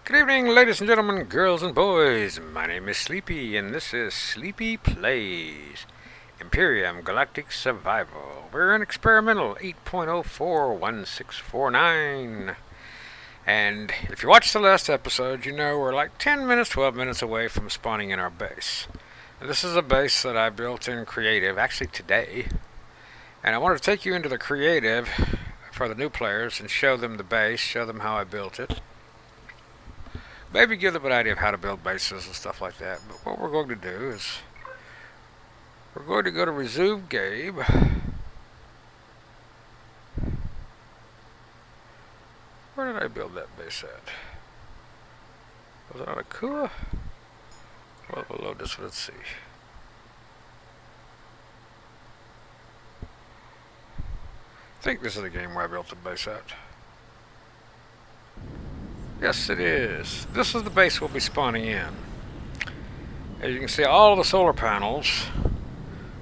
Good evening, ladies and gentlemen, girls and boys. My name is Sleepy, and this is Sleepy Plays Empyrion Galactic Survival. We're in experimental 8.041649. And if you watched the last episode, you know we're like 10 minutes, 12 minutes away from spawning in our base. And this is a base that I built in creative, actually today. And I wanted to take you into the creative for the new players and show them the base, show them how I built it. Maybe give them an idea of how to build bases and stuff like that. But what we're going to do is we're going to go to resume game. Where did I build that base at? Was it on Akua? Well, we'll load this one. Let's see. I think this is the game where I built the base at. Yes, it is. This is the base we'll be spawning in. As you can see, all of the solar panels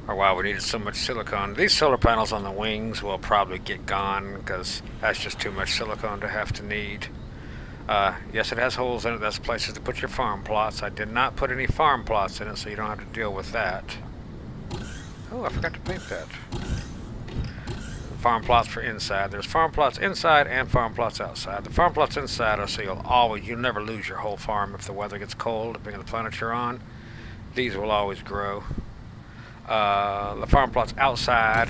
are why we needed so much silicon. These solar panels on the wings will probably get gone because that's just too much silicon to have to need. Yes, it has holes in it. That's places to put your farm plots. I did not put any farm plots in it, so you don't have to deal with that. Oh, I forgot to paint that. Farm plots for inside. There's farm plots inside and farm plots outside. The farm plots inside are so you'll never lose your whole farm if the weather gets cold, depending on the planet you're on. These will always grow. The farm plots outside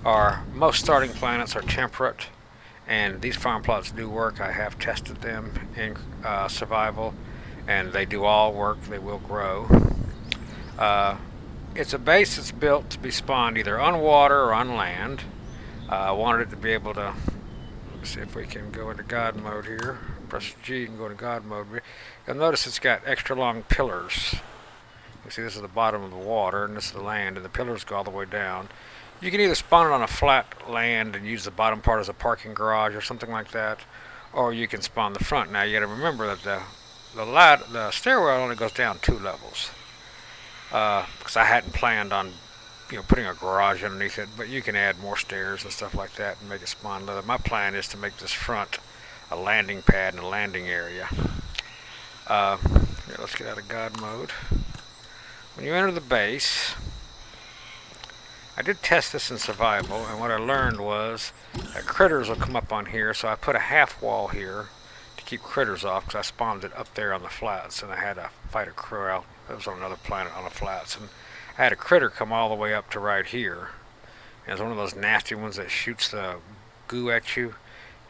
are, most starting planets are temperate, and these farm plots do work. I have tested them in survival, and they do all work. They will grow. It's a base that's built to be spawned either on water or on land. I wanted it to be able to, let's see if we can go into God mode here. Press G and go into God mode. You'll notice it's got extra long pillars. You see this is the bottom of the water and this is the land, and the pillars go all the way down. You can either spawn it on a flat land and use the bottom part as a parking garage or something like that, or you can spawn the front. Now you got to remember that the stairwell only goes down 2 levels, because I hadn't planned on putting a garage underneath it, but you can add more stairs and stuff like that and make it spawn leather. My plan is to make this front a landing pad and a landing area. Here, let's get out of God mode. When you enter the base, I did test this in survival, and what I learned was that critters will come up on here, so I put a half wall here to keep critters off, because I spawned it up there on the flats, and I had to fight a crew out. It was on another planet on the flats, and I had a critter come all the way up to right here. And it's one of those nasty ones that shoots the goo at you.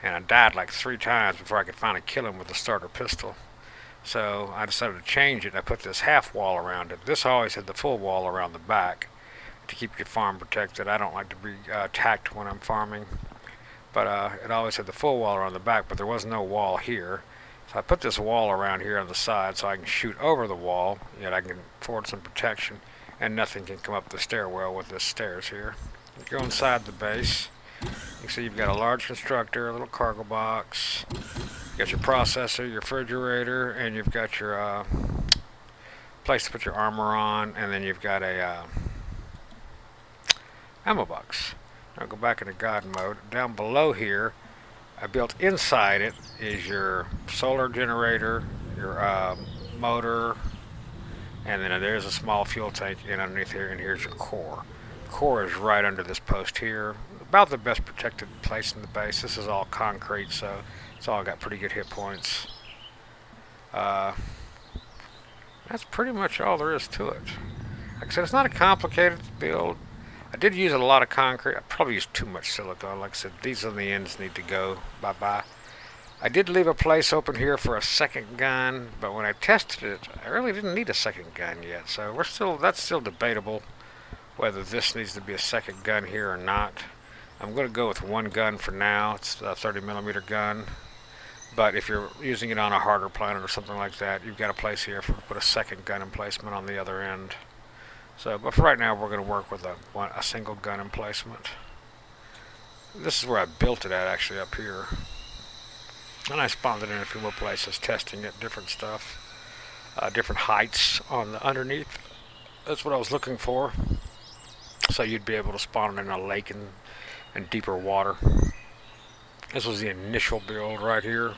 And I died like 3 times before I could finally kill him with a starter pistol. So I decided to change it, and I put this half wall around it. This always had the full wall around the back to keep your farm protected. I don't like to be attacked when I'm farming. But it always had the full wall around the back, but there was no wall here. So I put this wall around here on the side so I can shoot over the wall, yet I can afford some protection. And nothing can come up the stairwell with this stairs here. You go inside the base. You can see you've got a large constructor, a little cargo box. You got your processor, your refrigerator, and you've got your place to put your armor on, and then you've got a ammo box. Now go back into God mode. Down below here, I built inside it is your solar generator, your motor, and then there's a small fuel tank in underneath here, and here's your core. The core is right under this post here. About the best protected place in the base. This is all concrete, so it's all got pretty good hit points. That's pretty much all there is to it. Like I said, it's not a complicated build. I did use a lot of concrete. I probably used too much silicone. Like I said, these on the ends need to go bye-bye. I did leave a place open here for a second gun, but when I tested it, I really didn't need a second gun yet. So that's still debatable whether this needs to be a second gun here or not. I'm going to go with one gun for now. It's a 30mm gun. But if you're using it on a harder planet or something like that, you've got a place here to put a second gun emplacement on the other end. So, but for right now, we're going to work with a single gun emplacement. This is where I built it at, actually, up here. And I spawned it in a few more places, testing it, different stuff, different heights on the underneath. That's what I was looking for. So you'd be able to spawn it in a lake and deeper water. This was the initial build right here.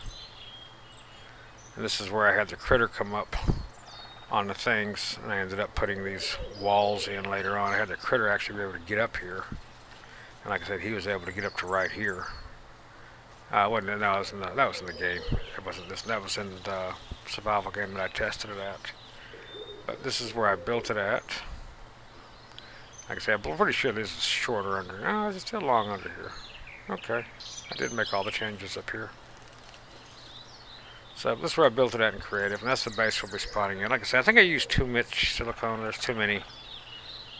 And this is where I had the critter come up on the things, and I ended up putting these walls in later on. I had the critter actually be able to get up here, and like I said, he was able to get up to right here. Wasn't it? No, that was in the game. It wasn't this. That was in the survival game that I tested it at. But this is where I built it at. Like I said, I'm pretty sure this is shorter under. No, it's still long under here. Okay, I did make all the changes up here. So this is where I built it at in creative, and that's the base we'll be spawning in. Like I said, I think I used too much silicone. There's too many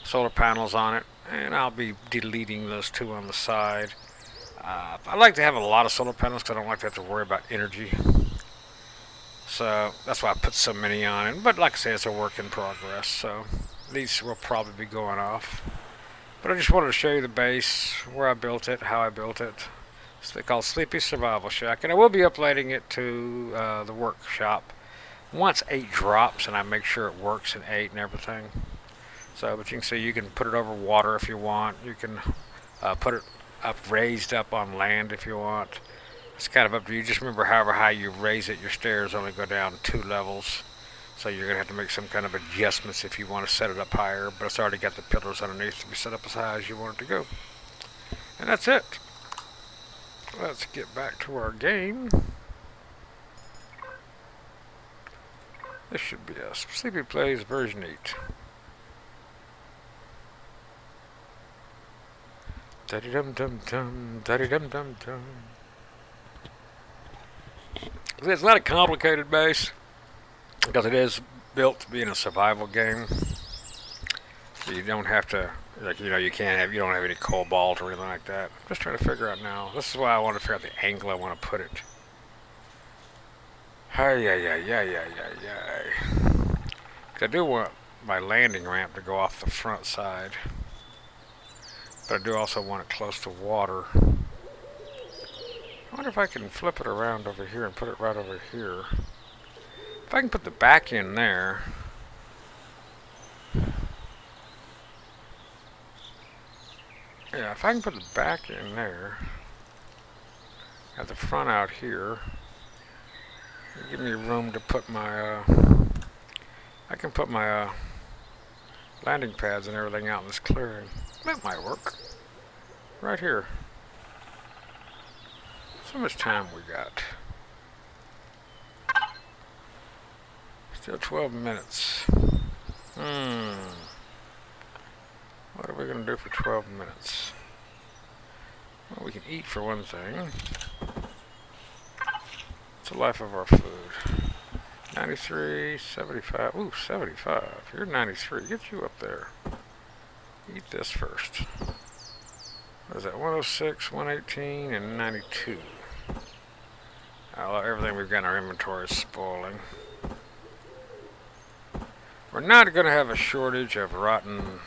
solar panels on it, and I'll be deleting those two on the side. I like to have a lot of solar panels because I don't like to have to worry about energy. So that's why I put so many on it. But like I say, it's a work in progress, so these will probably be going off. But I just wanted to show you the base, where I built it, how I built it. It's called Sleepy Survival Shack, and I will be uploading it to the workshop once 8 drops, and I make sure it works in 8 and everything. So, but you can see you can put it over water if you want. You can put it up, raised up on land if you want. It's kind of up to you. Just remember, however high you raise it, your stairs only go down 2 levels. So you're going to have to make some kind of adjustments if you want to set it up higher. But it's already got the pillars underneath to be set up as high as you want it to go. And that's it. Let's get back to our game. This should be a Sleepy Plays version 8. Daddy dum dum dum, daddy dum dum dum. It's not a complicated base because it is built to be in a survival game. You don't have to, like, you don't have any cobalt or anything like that. I'm just trying to figure out now. This is why I want to figure out the angle I want to put it. Hi, yeah. I do want my landing ramp to go off the front side. But I do also want it close to water. I wonder if I can flip it around over here and put it right over here. If I can put the back in there. Yeah, if I can put the back in there. Have the front out here. Give me room to put my, I can put my landing pads and everything out in this clearing. That might work. Right here. So much time we got. Still 12 minutes. What are we going to do for 12 minutes? Well, we can eat for one thing. It's the life of our food. 93, 75. Ooh, 75. You're 93. Get you up there. Eat this first. What is that? 106, 118, and 92. Everything we've got in our inventory is spoiling. We're not going to have a shortage of rotten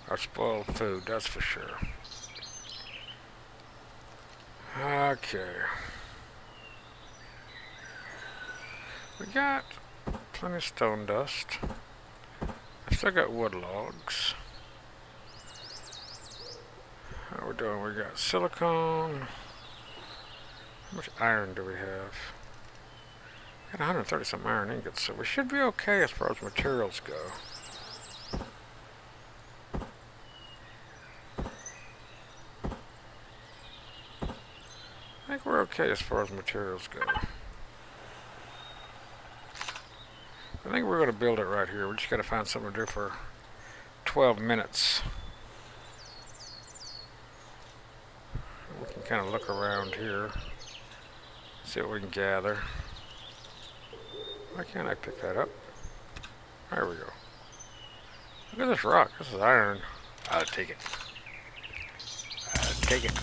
or spoiled food, that's for sure. Okay. We got plenty of stone dust. I still got wood logs. How we're doing? We got silicone. How much iron do we have? Got 130 some iron ingots, so we should be okay as far as materials go. I think we're okay as far as materials go. I think we're going to build it right here. We just got to find something to do for 12 minutes. We can kind of look around here, see what we can gather. Why can't I pick that up? There we go. Look at this rock. This is iron. I'll take it. I'll take it.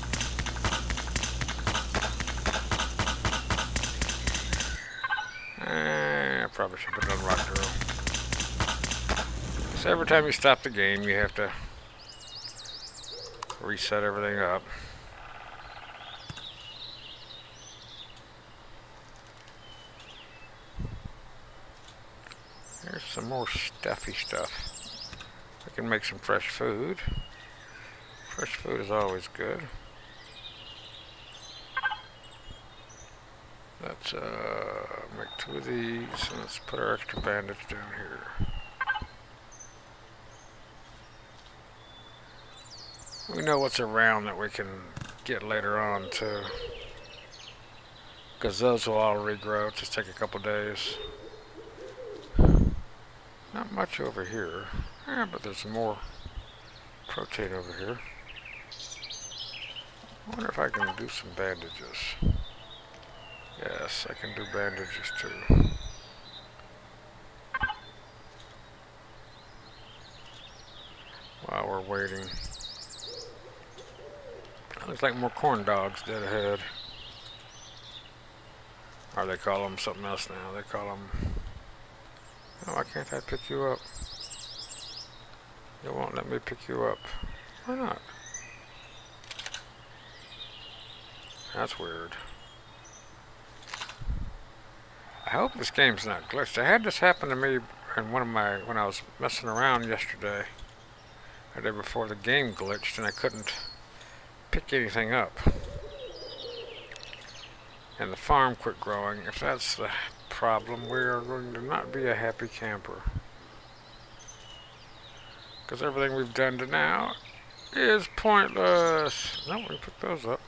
I probably should put it on rock drill. So every time you stop the game, you have to reset everything up. There's some more stuffy stuff. I can make some fresh food. Fresh food is always good. Let's make 2 of these, and let's put our extra bandage down here. We know what's around that we can get later on too, because those will all regrow. Just take a couple days. Not much over here, but there's more protein over here. I wonder if I can do some bandages. Yes, I can do bandages too. While we're waiting. Looks like more corn dogs dead ahead. Or they call them something else now. They call them... Oh, why can't I pick you up? It won't let me pick you up. Why not? That's weird. I hope this game's not glitched. I had this happen to me in when I was messing around yesterday. The day before the game glitched and I couldn't pick anything up. And the farm quit growing. If that's the problem, we are going to not be a happy camper. Because everything we've done to now is pointless. No, we can pick those up.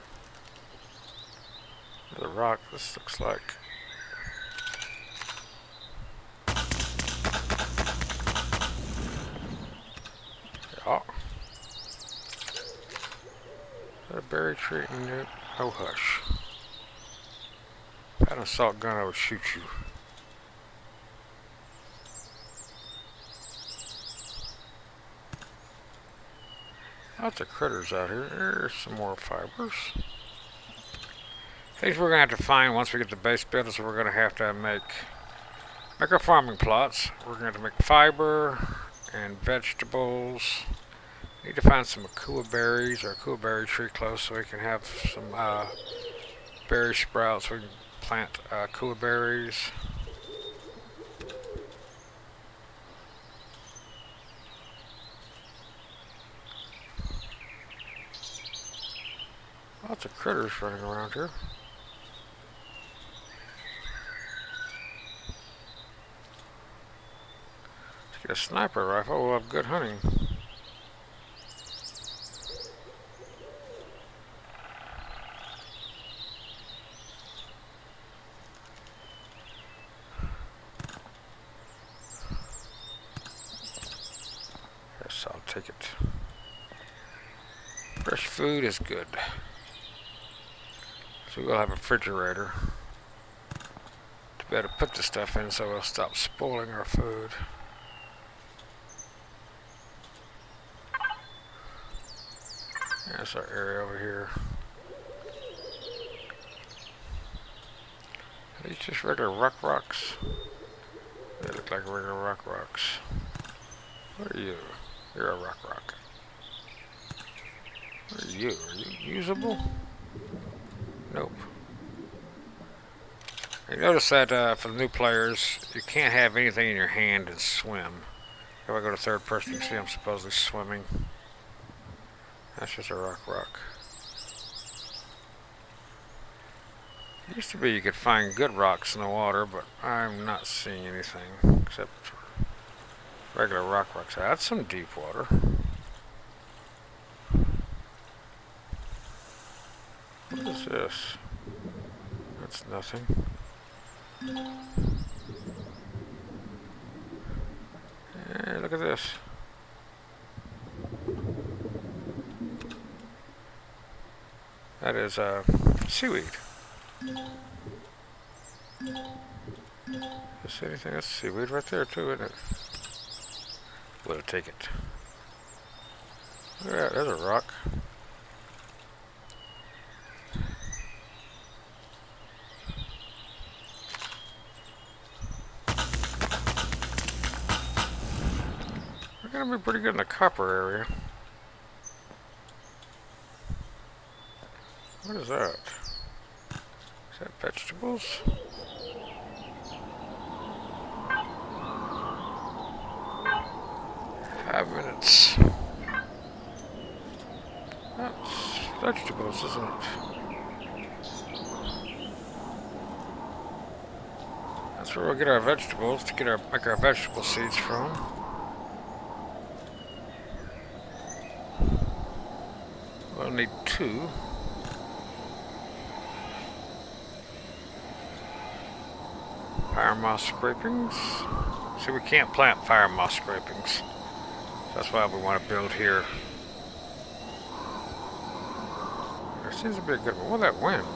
The rock, this looks like. Yeah. Is that a berry tree in there? Oh, hush. If I had an assault gun, I would shoot you. Lots of critters out here. There's some more fibers. Things we're going to have to find once we get the base built is we're going to have to make our farming plots. We're going to have to make fiber and vegetables. Need to find some akua berries or akua berry tree close so we can have some berry sprouts. We can plant akua berries. Lots of critters running around here. Let's get a sniper rifle. We'll have good hunting. Yes, I'll take it. Fresh food is good. So we'll have a refrigerator to be able to put the stuff in so we'll stop spoiling our food. There's our area over here. Are these just regular rocks? They look like regular rocks. What are you? You're a rock. What are you? Are you usable? Nope. You notice that for the new players, you can't have anything in your hand and swim. If I go to third person, you can see I'm supposedly swimming. That's just a rock. It used to be you could find good rocks in the water, but I'm not seeing anything except regular rocks. That's some deep water. What is this? That's nothing. Hey, look at this. That is seaweed. Is anything? That's seaweed right there too, isn't it? We'll take it. Look at that, there's a rock. We're gonna be pretty good in the copper area. What is that? Is that vegetables? Minutes. That's vegetables, isn't it? That's where we'll get our vegetables to make our vegetable seeds from. We'll need 2. Fire moss scrapings. See, we can't plant fire moss scrapings. That's why we want to build here. There seems to be a good one. What that wind?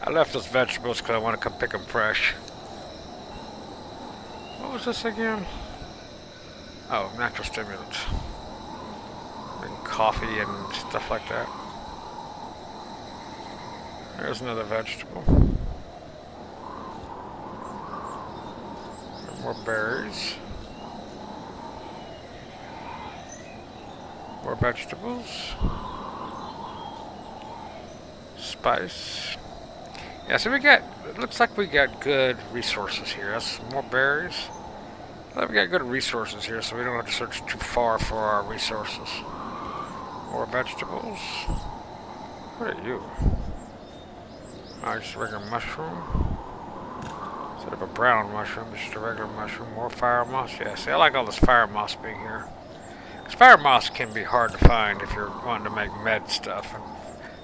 I left those vegetables because I want to come pick them fresh. What was this again? Oh, natural stimulants. And coffee and stuff like that. There's another vegetable. More berries. More vegetables. Spice. Yeah, so it looks like we got good resources here. That's more berries. We got good resources here, so we don't have to search too far for our resources. More vegetables. What are you? Oh, just a regular mushroom. Instead of a brown mushroom, it's just a regular mushroom. More fire moss. Yeah, see, I like all this fire moss being here. Because fire moss can be hard to find if you're wanting to make med stuff. And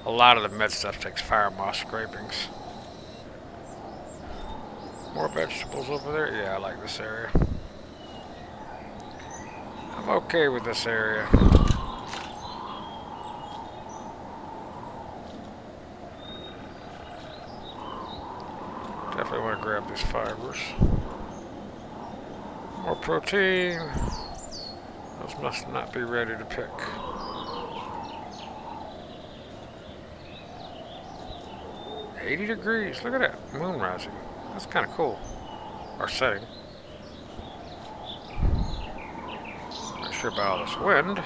a lot of the med stuff takes fire moss scrapings. More vegetables over there. Yeah, I like this area. I'm okay with this area. Definitely want to grab these fibers. More protein. Those must not be ready to pick. $80 degrees. Look at that. Moon rising. That's kind of cool. Or setting. Not sure about all this wind.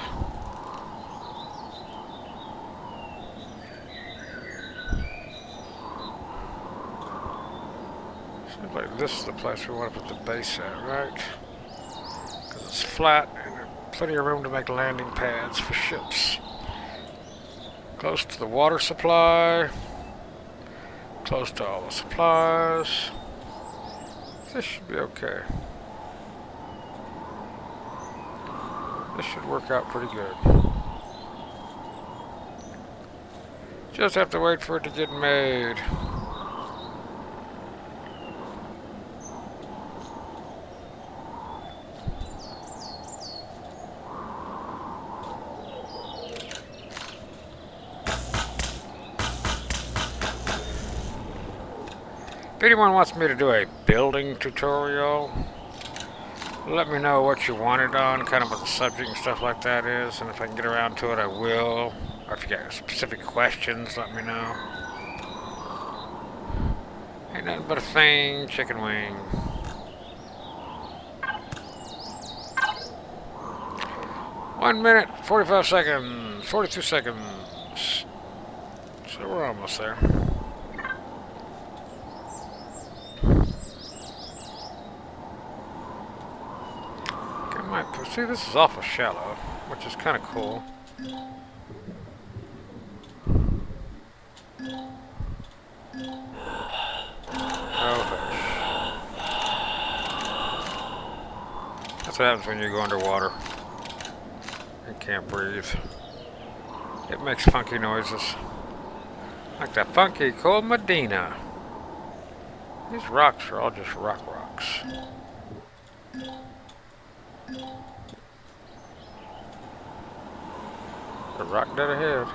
Seems like this is the place we want to put the base at, right? Because it's flat and there's plenty of room to make landing pads for ships. Close to the water supply. Close to all the supplies. This should be okay. This should work out pretty good. Just have to wait for it to get made. If anyone wants me to do a building tutorial, let me know what you want it on, kind of what the subject and stuff like that is, and if I can get around to it, I will. Or if you got specific questions, let me know. Ain't nothing but a thing, chicken wing. One minute, 45 seconds, 42 seconds. So we're almost there. See, this is awful shallow, which is kind of cool. Oh, that's what happens when you go underwater. You can't breathe. It makes funky noises. Like that funky cold Medina. These rocks are all just rocks. The rock dead ahead.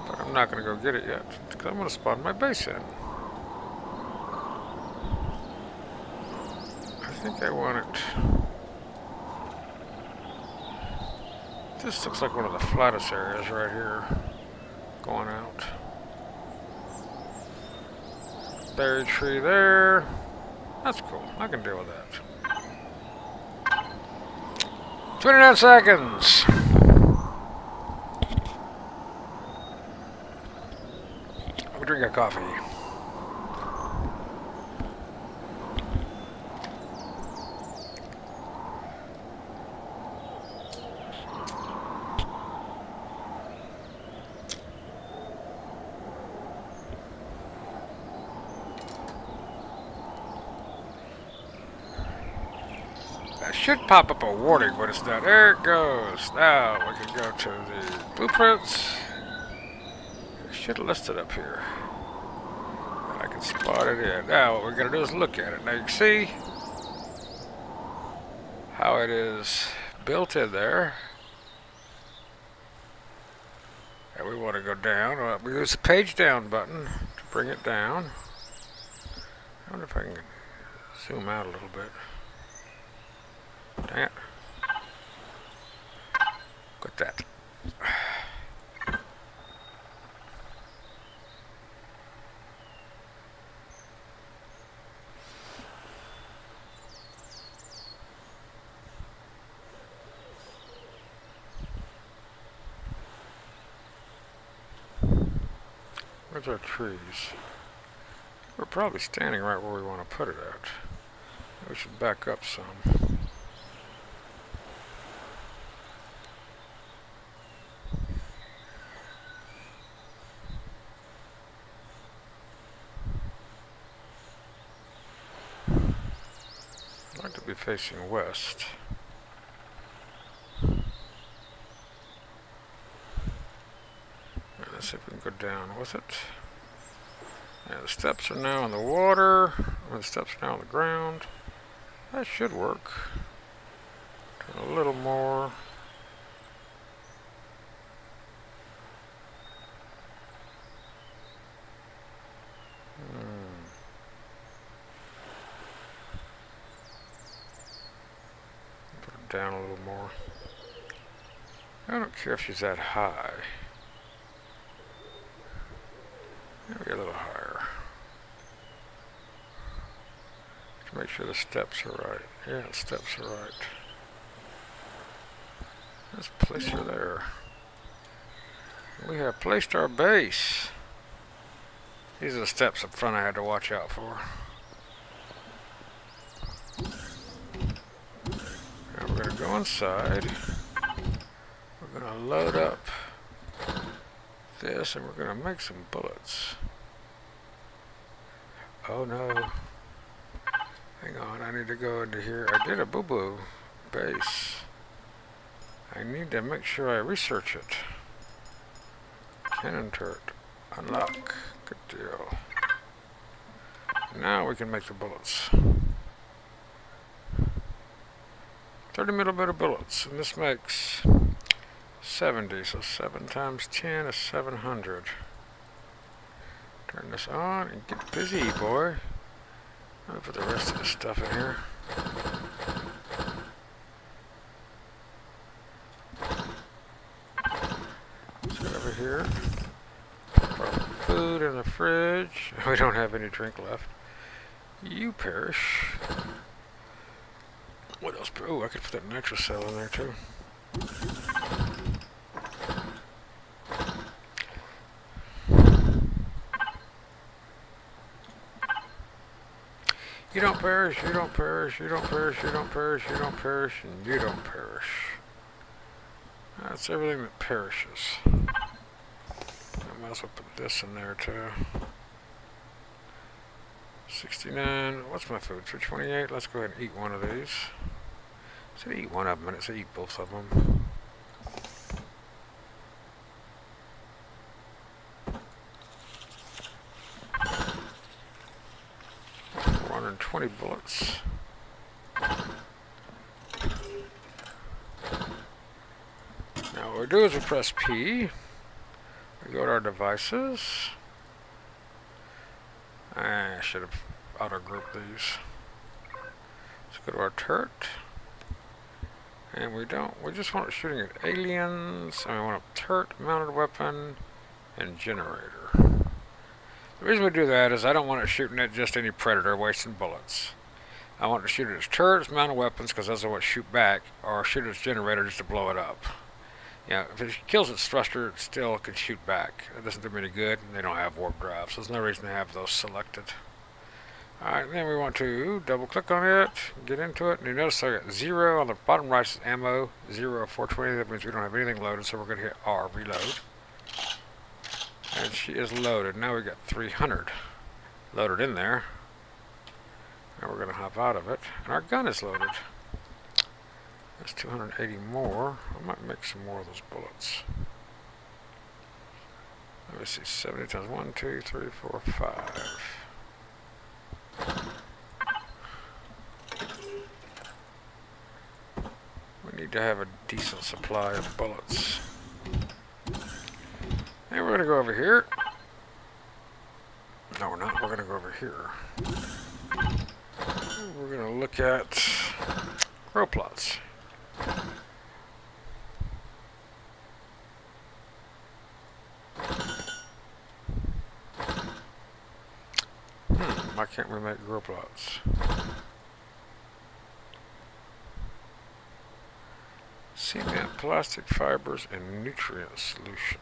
But I'm not going to go get it yet, because I'm going to spawn my base in. I think I want it. This looks like one of the flattest areas right here. Going out. Berry tree there. That's cool. I can deal with that. 29 seconds. I'll drink a coffee. should pop up a warning when it's done. There it goes. Now we can go to the blueprints. It should have listed up here. And I can spot it in. Now what we're going to do is look at it. Now you can see how it is built in there. And we want to go down. We use the page down button to bring it down. I wonder if I can zoom out a little bit. Dang it. Look at that. Where's our trees? We're probably standing right where we want to put it at. We should back up some. I'd like to be facing west. Let's see if we can go down with it. Yeah, the steps are now in the water. The steps are now on the ground. That should work. Turn a little more. Put it down a little more. I don't care if she's that high. Maybe a little higher. To make sure the steps are right. Yeah, the steps are right. Let's place her there. We have placed our base. These are the steps up front I had to watch out for. Now we're going to go inside. We're going to load up this and we're going to make some bullets. Oh no. Hang on, I need to go into here. I did a boo-boo base. I need to make sure I research it. Cannon turret. Unlock. Good deal. Now we can make the bullets. 30mm bullets, and this makes 70, so 7 times 10 is 700. Turn this on and get busy, boy. I'll put the rest of the stuff in here. Sit over here. Put our food in the fridge. We don't have any drink left. You perish. What else? Oh, I could put that nitro cell in there too. You don't perish, you don't perish, you don't perish, you don't perish, you don't perish, and you don't perish. That's everything that perishes. I might as well put this in there too. 69, what's my food? 328, let's go ahead and eat one of these. I said eat one of them, and it said eat both of them. 420 bullets. Now what we do is we press P. We go to our devices. I should have auto-grouped these. Let's go to our turret. And we just want it shooting at aliens. And we want a turret, mounted weapon, and generator. The reason we do that is I don't want it shooting at just any predator wasting bullets. I want to shoot at its turrets, mounted weapons, because those are what shoot back, or shoot at its generator just to blow it up. Yeah, if it kills its thruster, it still can shoot back. It doesn't do me any good, and they don't have warp drive, so there's no reason to have those selected. Alright, then we want to double click on it, get into it, and you notice I got 0 on the bottom right is ammo, 0 of 420, that means we don't have anything loaded, so we're going to hit R, reload. And she is loaded. Now we got 300 loaded in there. Now we're going to hop out of it, and our gun is loaded. That's 280 more. I might make some more of those bullets. Let me see, 70 times 1, 2, 3, 4, 5. We need to have a decent supply of bullets. And we're going to go over here. No, we're not. We're going to go over here. We're going to look at grow plots. Why can't we make grow plots? Cement, plastic fibers, and nutrient solution.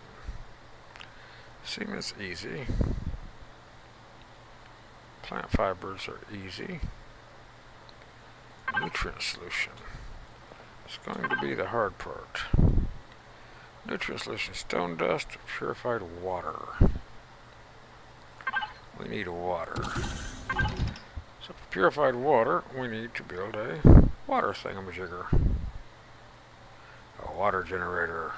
Cement's easy. Plant fibers are easy. Nutrient solution is going to be the hard part. Nutrient solution, stone dust, purified water. We need water. So for purified water, we need to build a water thingamajigger. A water generator.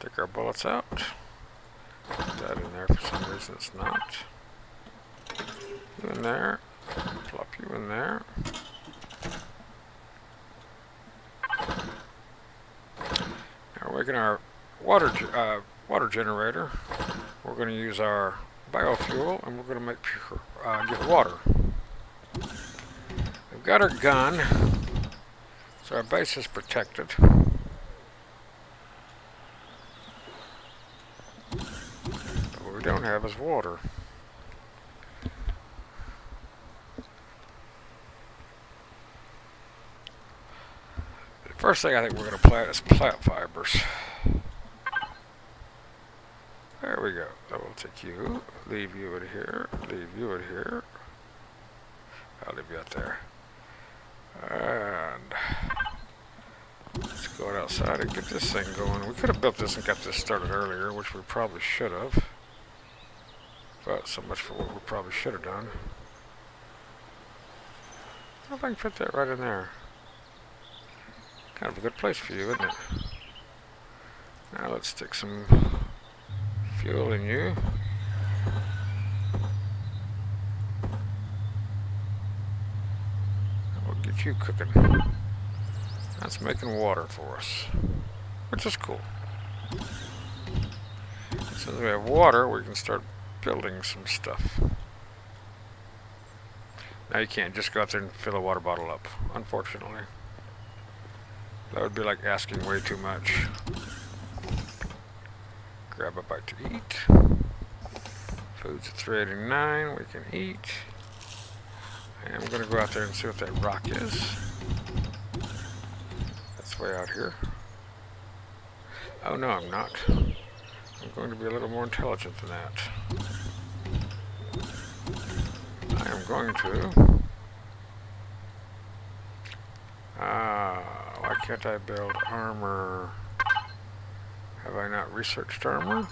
Take our bullets out. Put that in there, for some reason it's not. You in there. Plop you in there. Now we're making our water generator. We're going to use our biofuel, and we're going to make get water. We've got our gun, so our base is protected. But what we don't have is water. The first thing I think we're going to plant is plant fibers. There we go. I will take you, leave you in here, leave you in here. I'll leave you out there. And let's go outside and get this thing going. We could have built this and got this started earlier, which we probably should have. But so much for what we probably should have done. I don't know if I can fit that right in there. Kind of a good place for you, isn't it? Now let's stick some fuel in you. We'll get you cooking. That's making water for us, which is cool. Since we have water, we can start building some stuff. Now you can't just go out there and fill a water bottle up, unfortunately. That would be like asking way too much. Grab a bite to eat. Food's at 389, we can eat. And I'm going to go out there and see what that rock is. That's way out here. Oh no, I'm not. I'm going to be a little more intelligent than that. I am going to... why can't I build armor? Have I not researched armor?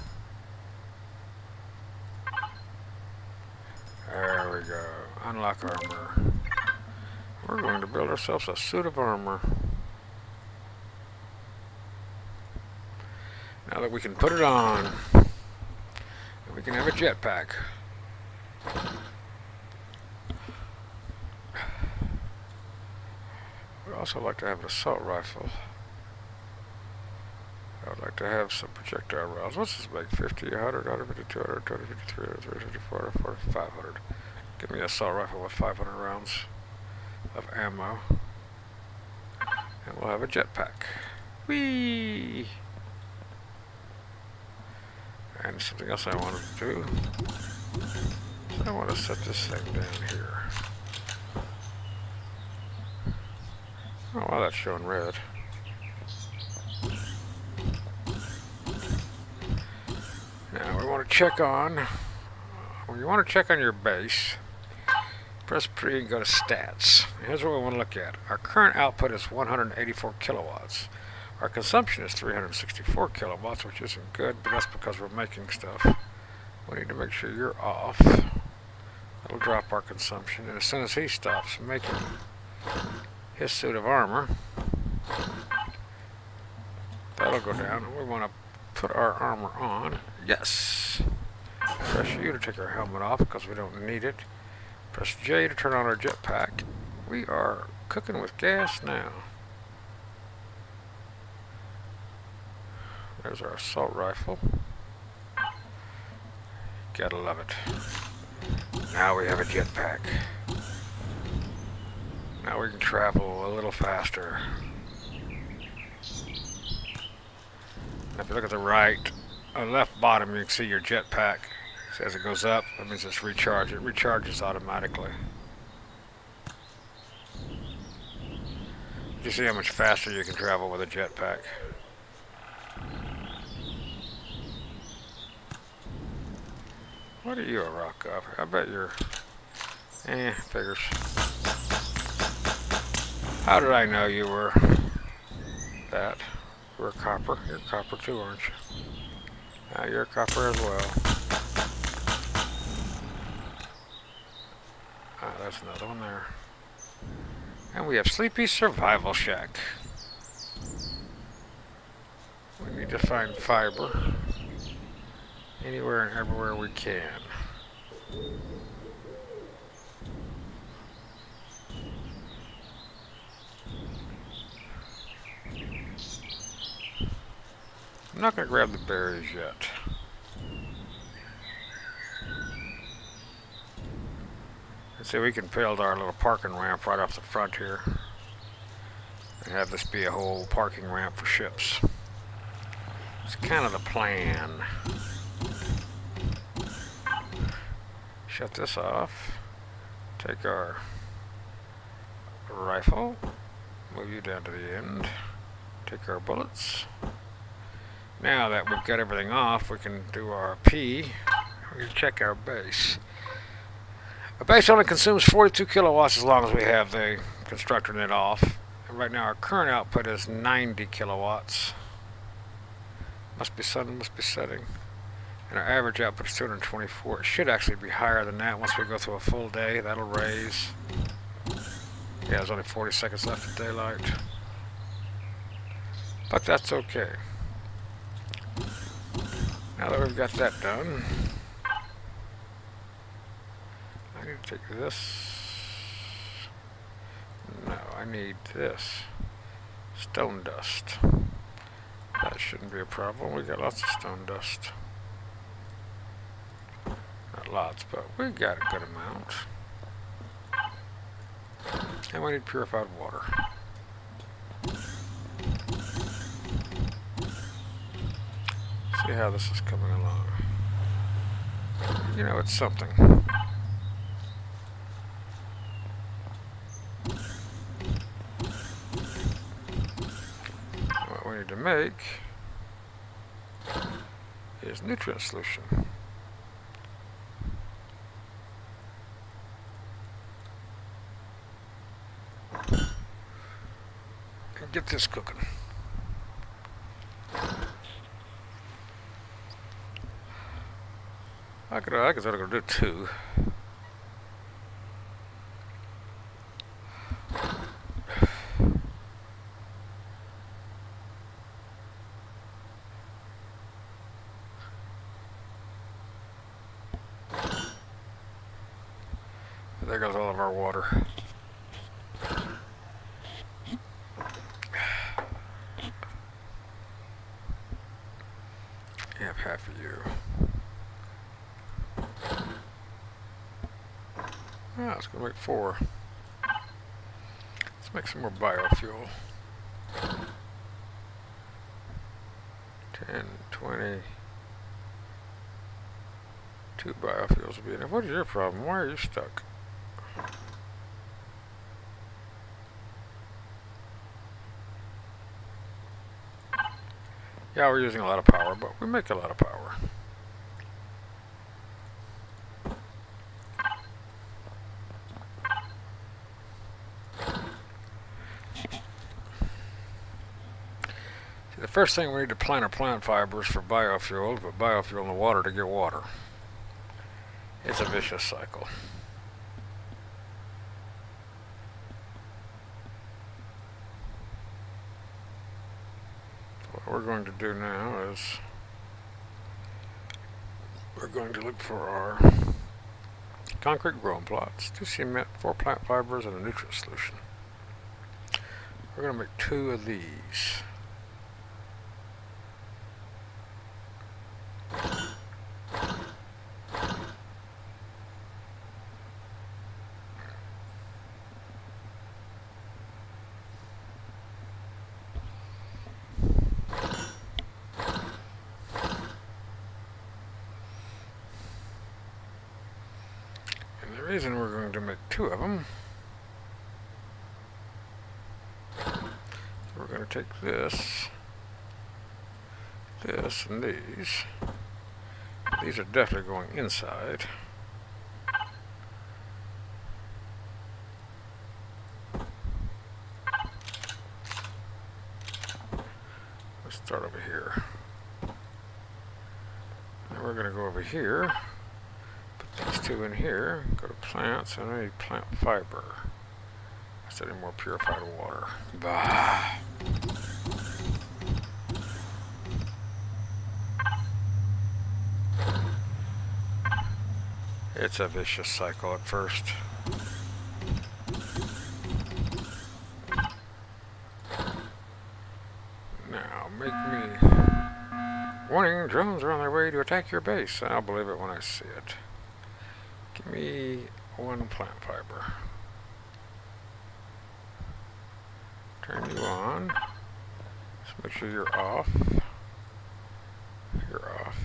There we go. Unlock armor. We're going to build ourselves a suit of armor. Now that we can put it on, we can have a jetpack. We'd also like to have an assault rifle. I would like to have some projectile rounds. What's this make? 50, 100, 150, 200, 250, 300, 350, 400, 400, 500. Give me an assault rifle with 500 rounds of ammo. And we'll have a jetpack. Whee! And something else I wanted to do. So I want to set this thing down here. Oh, wow, that's showing red. Now we want to check on, when you want to check on your base, press P and go to stats. Here's what we want to look at. Our current output is 184 kilowatts. Our consumption is 364 kilowatts, which isn't good, but that's because we're making stuff. We need to make sure you're off. That'll drop our consumption, and as soon as he stops making his suit of armor. That'll go down. We want to put our armor on. Yes. Press U to take our helmet off because we don't need it. Press J to turn on our jetpack. We are cooking with gas now. There's our assault rifle. Gotta love it. Now we have a jetpack. Now we can travel a little faster. If you look at the right, on the left bottom, you can see your jetpack. So as it goes up, that means it's recharged. It recharges automatically. You see how much faster you can travel with a jetpack. What are you, a rock up? I bet you're... figures. How did I know you were that? You were copper. You're copper too, aren't you? You're copper as well. There's another one there. And we have Sleepy's Survival Shack. We need to find fiber anywhere and everywhere we can. I'm not going to grab the berries yet. Let's see, we can build our little parking ramp right off the front here and have this be a whole parking ramp for ships. It's kind of the plan. Shut this off. Take our rifle. Move you down to the end. Take our bullets. Now that we've got everything off, we can do our P. We can check our base. A base only consumes 42 kilowatts as long as we have the constructor net off. And right now our current output is 90 kilowatts. Must be sun, must be setting. And our average output is 224. It should actually be higher than that once we go through a full day. That'll raise. Yeah, there's only 40 seconds left of daylight. But that's okay. Now that we've got that done, I need to take this. No, I need this. Stone dust. That shouldn't be a problem. We got lots of stone dust. Not lots, but we got a good amount. And we need purified water. See how this is coming along. You know, it's something. What we need to make is nutrient solution. And get this cooking. I could sort of do two. There goes all of our water. You have half of you. Ah, it's going to make 4. Let's make some more biofuel. 10, 20. 2 biofuels will be enough. What is your problem? Why are you stuck? Yeah, we're using a lot of power, but we make a lot of power. The first thing we need to plant are plant fibers for biofuel, to put biofuel in the water to get water. It's a vicious cycle. we're going to do now is we're going to look for our concrete growing plots, 2 cement, 4 plant fibers, and a nutrient solution. We're going to make 2 of these. The reason we're going to make 2 of them, we're going to take this, and these. These are definitely going inside. Let's start over here. Now we're going to go over here. These 2 in here, go to plants, and I need plant fiber. Instead of more purified water. Bah. It's a vicious cycle at first. Now, make me... Warning, drones are on their way to attack your base. I'll believe it when I see it. Give me 1 plant fiber. Turn you on. Just make sure you're off. You're off.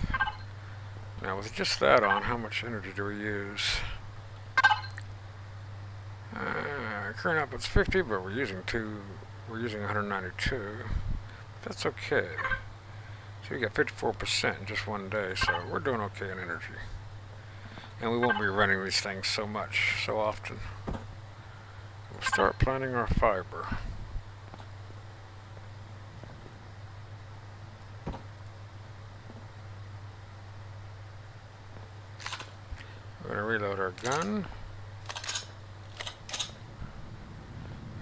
Now with just that on, how much energy do we use? Current output's 50, but we're using 192. That's okay. So we got 54% in just one day, so we're doing okay in energy. And we won't be running these things so often. We'll start planting our fiber. We're going to reload our gun.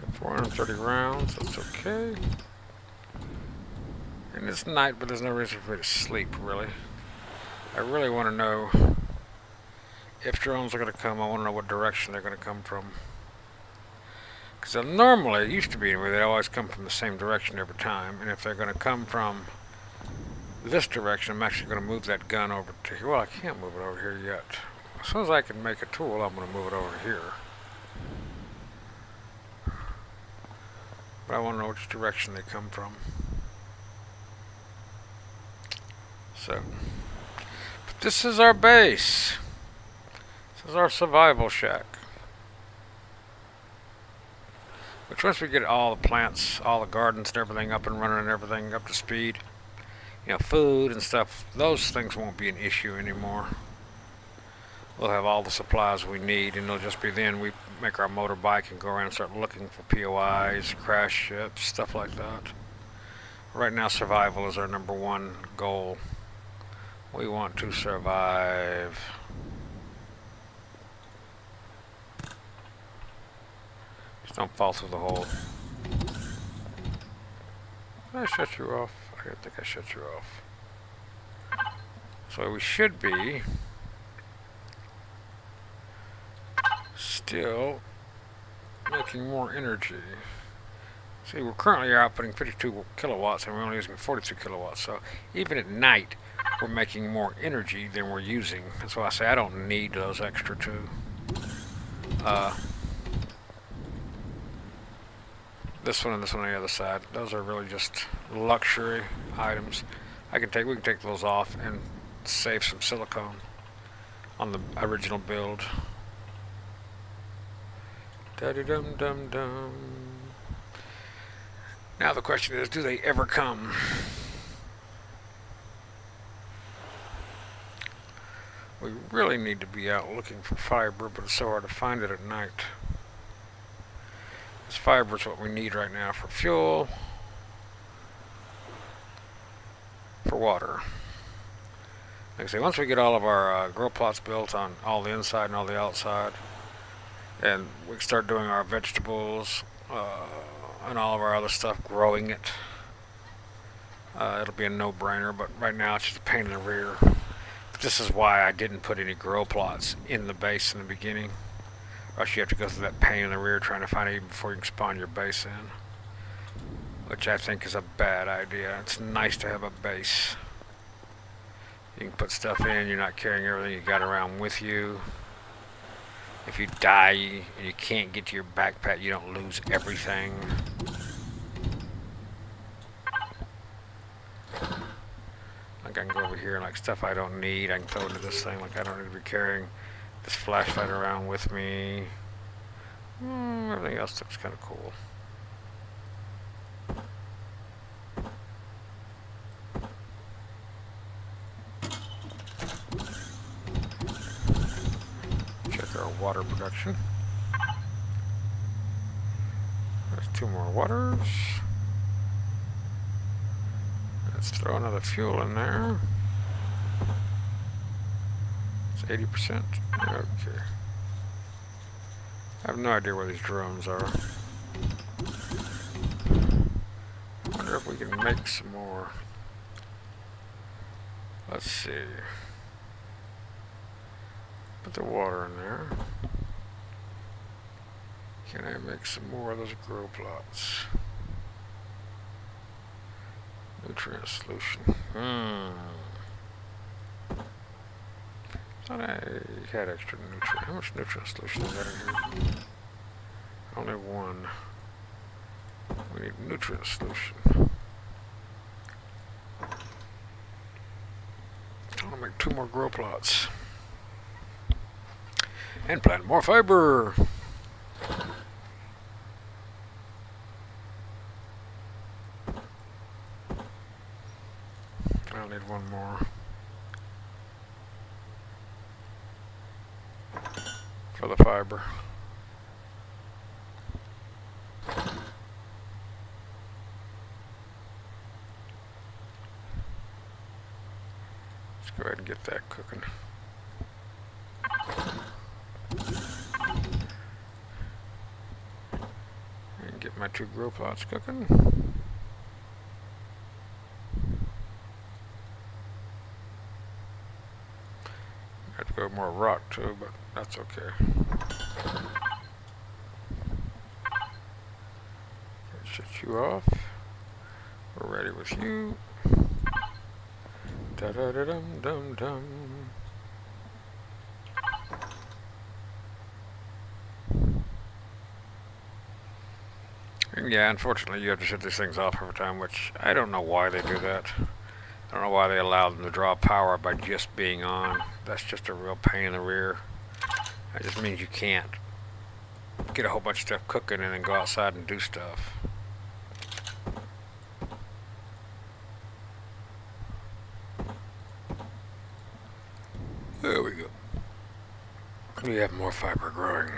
Got 430 rounds, that's okay. And it's night, but there's no reason for me to sleep, really. I really want to know if drones are going to come. I want to know what direction they're going to come from. Because normally, it used to be anyway, they always come from the same direction every time. And if they're going to come from this direction, I'm actually going to move that gun over to here. Well, I can't move it over here yet. As soon as I can make a tool, I'm going to move it over to here. But I want to know which direction they come from. So, but this is our base. This is our survival shack. Which once we get all the plants, all the gardens and everything up and running and everything up to speed, you know, food and stuff, those things won't be an issue anymore. We'll have all the supplies we need, and it'll just be then we make our motorbike and go around and start looking for POIs, crash ships, stuff like that. Right now, survival is our #1 goal. We want to survive. Just don't fall through the hole. Did I shut you off? I don't think I shut you off. So we should be still making more energy. See, we're currently outputting 52 kilowatts and we're only using 42 kilowatts. So even at night, we're making more energy than we're using. That's why I say I don't need those extra 2. This one and this one on the other side. Those are really just luxury items. We can take those off and save some silicone on the original build. Da-dum-dum-dum. Now the question is, do they ever come? We really need to be out looking for fiber, but it's so hard to find it at night. This fiber is what we need right now for fuel, for water. Like I say, once we get all of our grow plots built on all the inside and all the outside, and we start doing our vegetables and all of our other stuff, growing it, it'll be a no-brainer, but right now it's just a pain in the rear. But this is why I didn't put any grow plots in the base in the beginning. Or else you have to go through that pain in the rear trying to find it even before you can spawn your base in. Which I think is a bad idea. It's nice to have a base. You can put stuff in, you're not carrying everything you got around with you. If you die and you can't get to your backpack, you don't lose everything. Like I can go over here and like stuff I don't need, I can throw into this thing. Like I don't need to be carrying this flashlight around with me. Everything else looks kind of cool. Check our water production. There's 2 more waters. Let's throw another fuel in there. It's 80%. Okay. I have no idea where these drones are. I wonder if we can make some more. Let's see. Put the water in there. Can I make some more of those grow plots? Nutrient solution. Thought I had extra nutrient. How much nutrient solution is that in here? Only 1. We need nutrient solution. I want to make 2 more grow plots. And plant more fiber. I'll need 1 more. For the fiber. Let's go ahead and get that cooking. And get my 2 grow plots cooking. I have to go more rock too, but that's okay. Shut you off. We're ready with you. Da da da dum dum dum. And yeah, unfortunately, you have to shut these things off every time, which I don't know why they do that. I don't know why they allow them to draw power by just being on. That's just a real pain in the rear. That just means you can't get a whole bunch of stuff cooking and then go outside and do stuff. There we go. We have more fiber growing.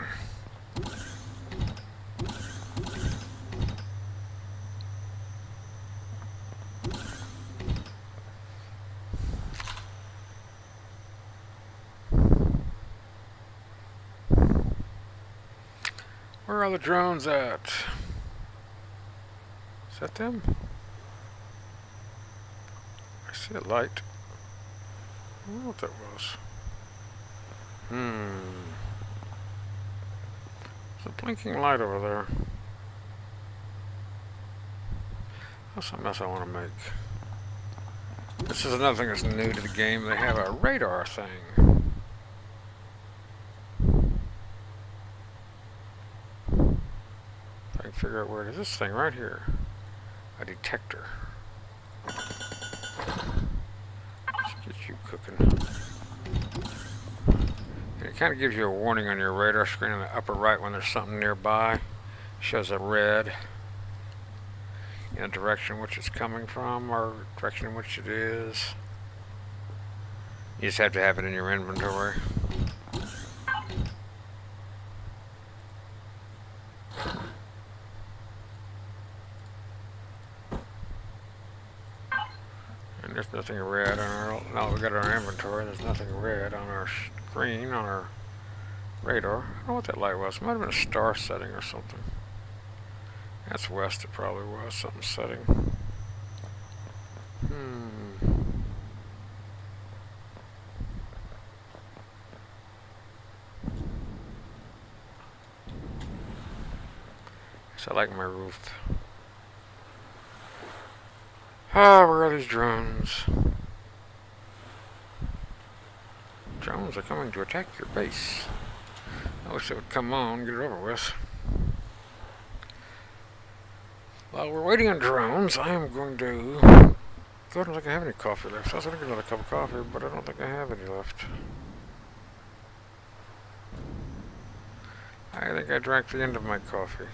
Where are the drones at? Is that them? I see a light. I don't know what that was. There's a blinking light over there. That's something else I want to make. This is another thing that's new to the game. They have a radar thing. I can figure out where it is. This thing right here. A detector. Let's get you cooking. And it kind of gives you a warning on your radar screen in the upper right when there's something nearby. It shows a red in the direction in which it's coming from or direction in which it is. You just have to have it in your inventory. And there's nothing red on our, now we got our inventory, there's nothing red on our screen, on our radar. I don't know what that light was. It might have been a star setting or something. That's west, it probably was, something setting. So I like my roof. Ah, where are these drones? Drones are coming to attack your base. I wish they would come on and get it over with. While we're waiting on drones, I am going to go. I don't think I have any coffee left. I was going to get another cup of coffee, but I don't think I have any left. I think I drank the end of my coffee.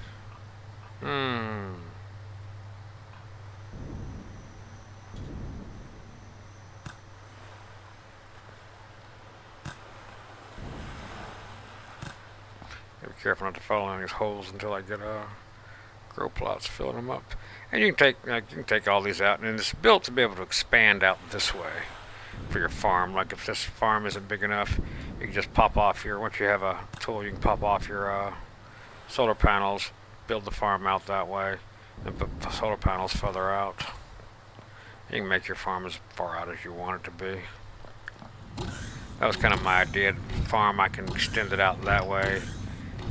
Be careful not to fall in these holes until I get grow plots filling them up. And you can take all these out, and it's built to be able to expand out this way for your farm. Like if this farm isn't big enough, you can just pop off your. Once you have a tool, you can pop off your solar panels, build the farm out that way, and put the solar panels further out. You can make your farm as far out as you want it to be. That was kind of my idea. The farm, I can extend it out that way.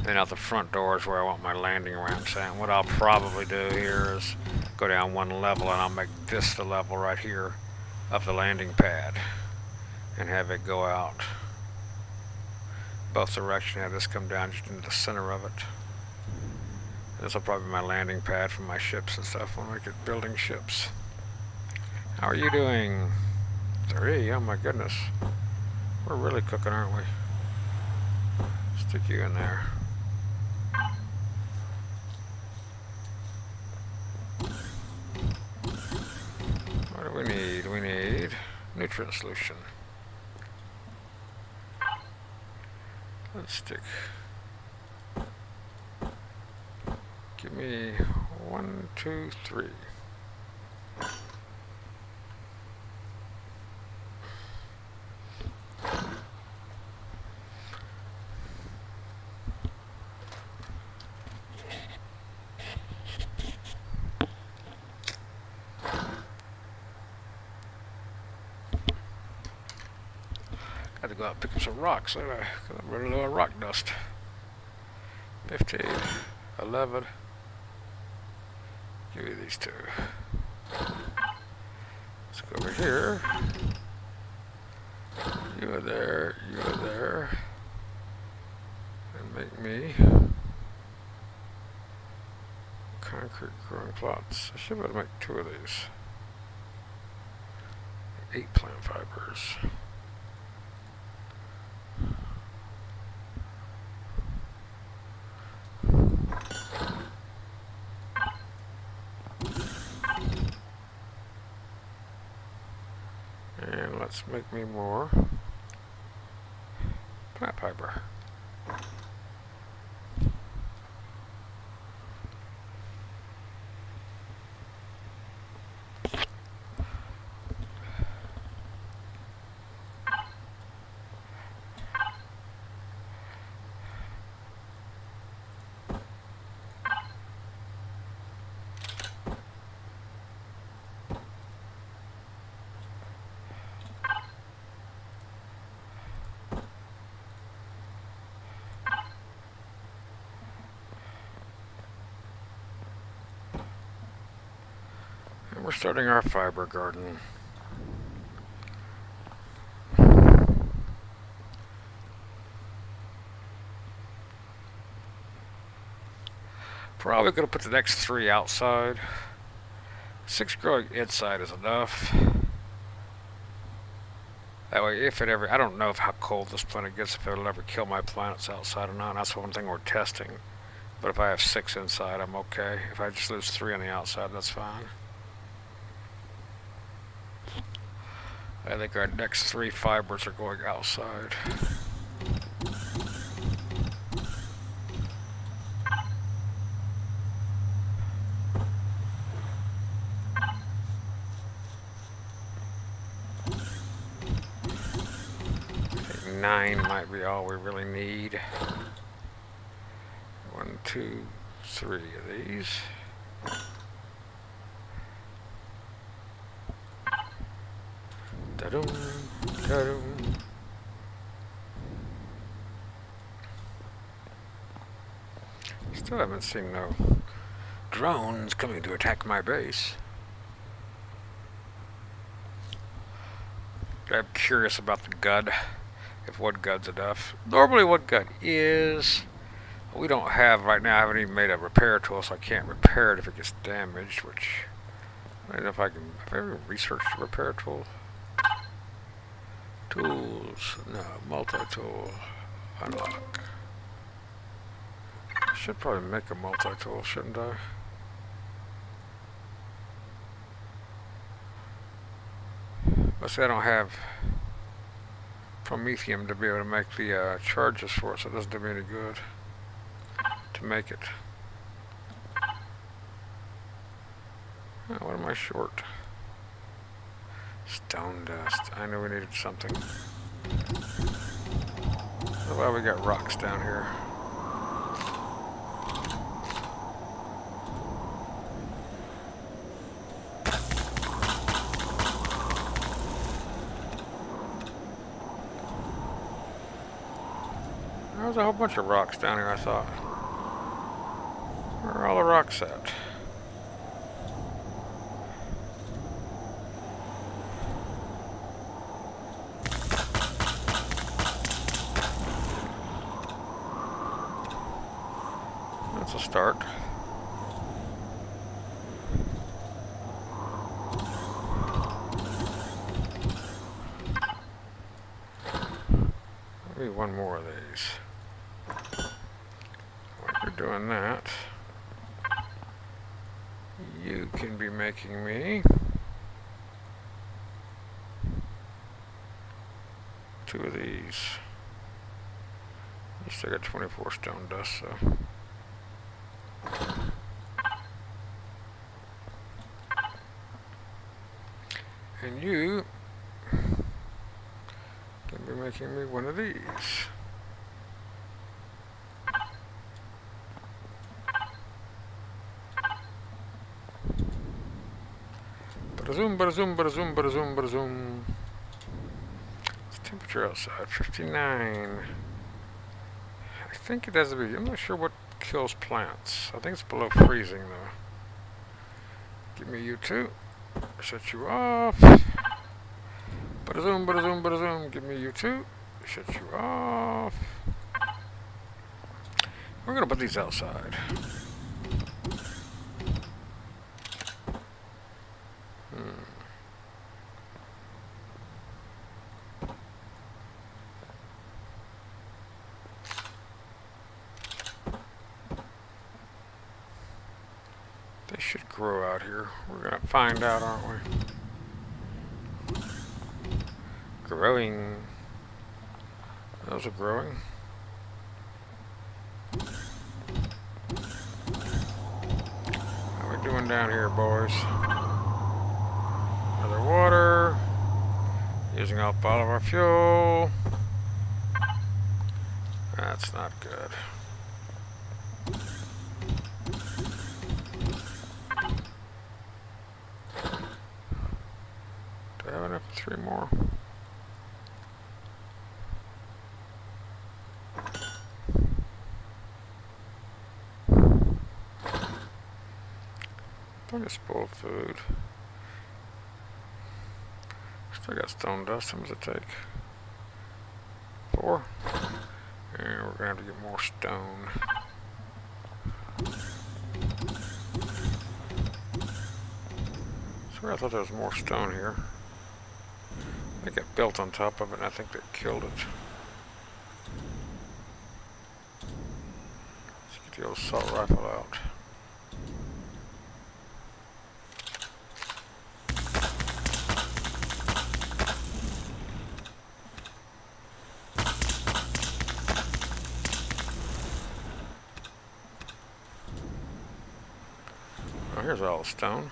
Then out the front door is where I want my landing ramps at. And what I'll probably do here is go down one level, and I'll make this the level right here of the landing pad and have it go out both directions. Have this come down just into the center of it. This will probably be my landing pad for my ships and stuff when we get building ships. How are you doing? 3, oh my goodness. We're really cooking, aren't we? Stick you in there. What do we need? We need nutrient solution. Let's stick. Give me 1, 2, 3. Got to go out and pick up some rocks, because I'm running low on rock dust. 15, 11. Give me these 2. Let's go over here. You are there, you are there. And make me concrete growing plots. I should be able to make 2 of these. 8 plant fibers. And let's make me more plant fiber. And we're starting our fiber garden. Probably going to put the next 3 outside. 6 growing inside is enough. That way, if it ever, I don't know how cold this planet gets, if it'll ever kill my planets outside or not. That's one thing we're testing. But if I have 6 inside, I'm okay. If I just lose 3 on the outside, that's fine. I think our next 3 fibers are going outside. I think 9 might be all we really need. 1, 2, 3 of these. Da-dum, da-dum. Still haven't seen no drones coming to attack my base. I'm curious about the gun, if one gun's enough. Normally one gun is. We don't have right now. I haven't even made a repair tool, so I can't repair it if it gets damaged, which I don't know if I can. Have I ever researched a repair tool? Tools. No. Multi-tool. Unlock. I should probably make a multi-tool, shouldn't I? But see, I don't have promethium to be able to make the charges for it, so it doesn't do me any good to make it. Oh, what am I short? Stone dust. I knew we needed something. Oh, well, we got rocks down here. There's a whole bunch of rocks down here, I thought. Where are all the rocks at? That's a start. Maybe one more of these. While you're doing that, you can be making me 2 of these. You still got 24 stone dust, so. And you can be making me 1 of these. Bada-zoom, bada-zoom, bada-zoom, bada-zoom, bada-zoom. What's the temperature outside? 59. I think it has to be. I'm not sure what kills plants. I think it's below freezing, though. Give me you 2. Shut you off. Bada-zoom, bada-zoom, bada-zoom. Give me you 2. Shut you off. We're going to put these outside. They should grow out here. We're going to find out, aren't we? Growing. Those are growing. How are we doing down here, boys? Another water. Using up all of our fuel. That's not good. Do I have enough for 3 more? Plenty of spoiled food. Still got stone dust. How much does it take? 4. And we're gonna have to get more stone. So I thought there was more stone here. I think it built on top of it, and I think they killed it. Let's get the old assault rifle out. Oh, here's all the stone.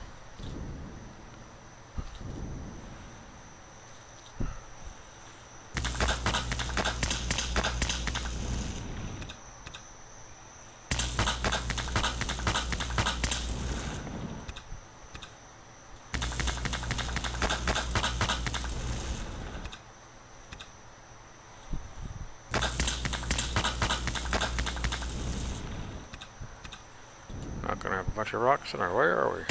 bunch of rocks in our way, are we?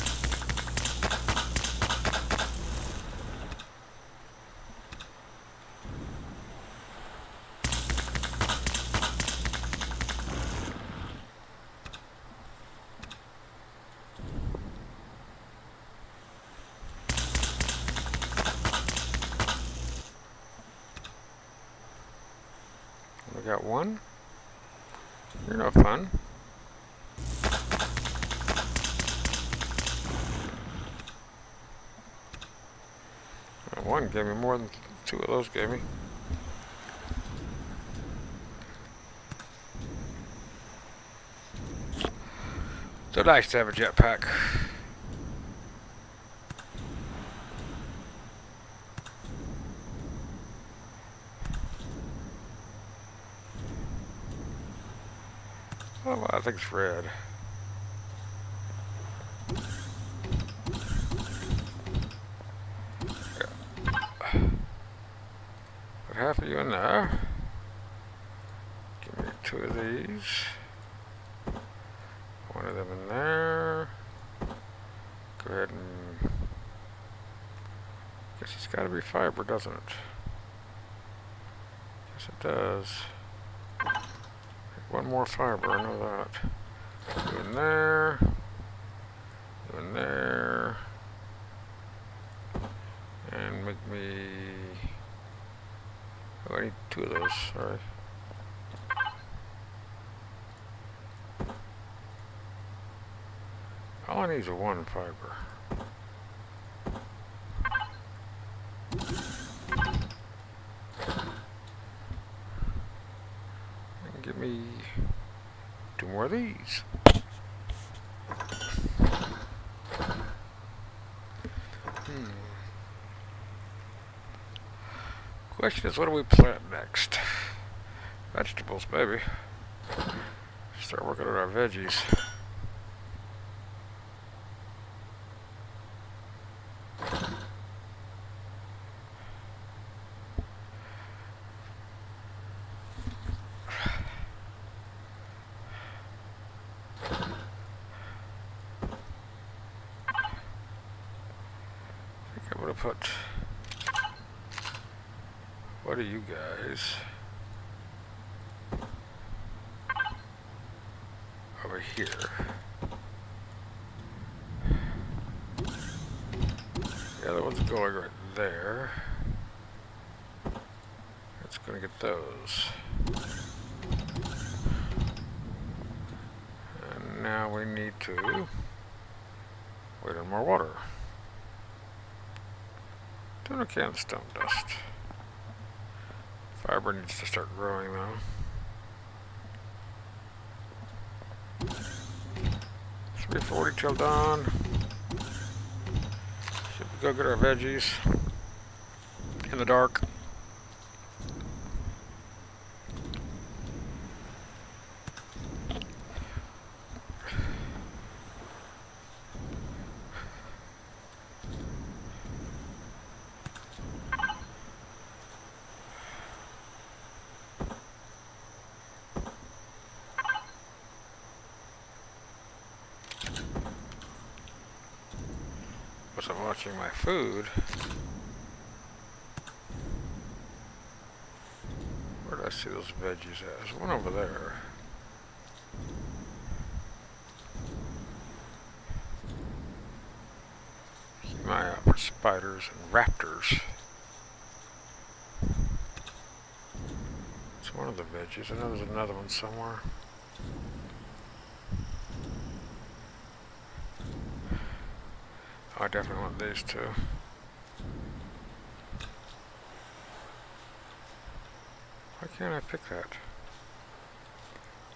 We got one. You're no fun. One gave me more than two of those gave me. So nice to have a jetpack. Oh, well, I think it's red. Put half of you in there. Give me two of these. One of them in there. Go ahead and... Guess it's gotta be fiber, doesn't it? Yes, it does. One more fiber, I know that. Go in there. Go in there. And make me... Oh, I need two of those, sorry. All I need is one fiber. And give me two more of these. Question is, what do we plant next? Vegetables, maybe. Start working on our veggies. I think I'm gonna put... What are you guys? Over here. The other one's going right there. It's gonna get those. And now we need to wait on more water. Don't can stone dust. Fiber needs to start growing though. 3:40 till dawn. Should we go get our veggies in the dark? As I'm watching my food, where did I see those veggies at? There's one over there. Keep my eye out for spiders and raptors. It's one of the veggies. I know there's another one somewhere. I definitely want these two. Why can't I pick that?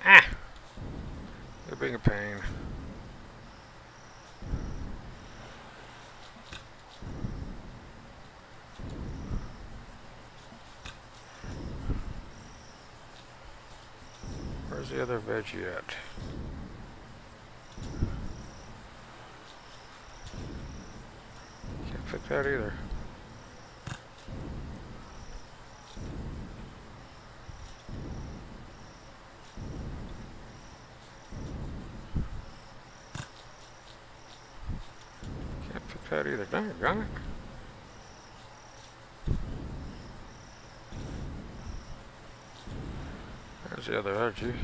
Ah! You're being a pain. Where's the other veggie at? Pick that either. that either. Dang it, got it. There's the other veggie.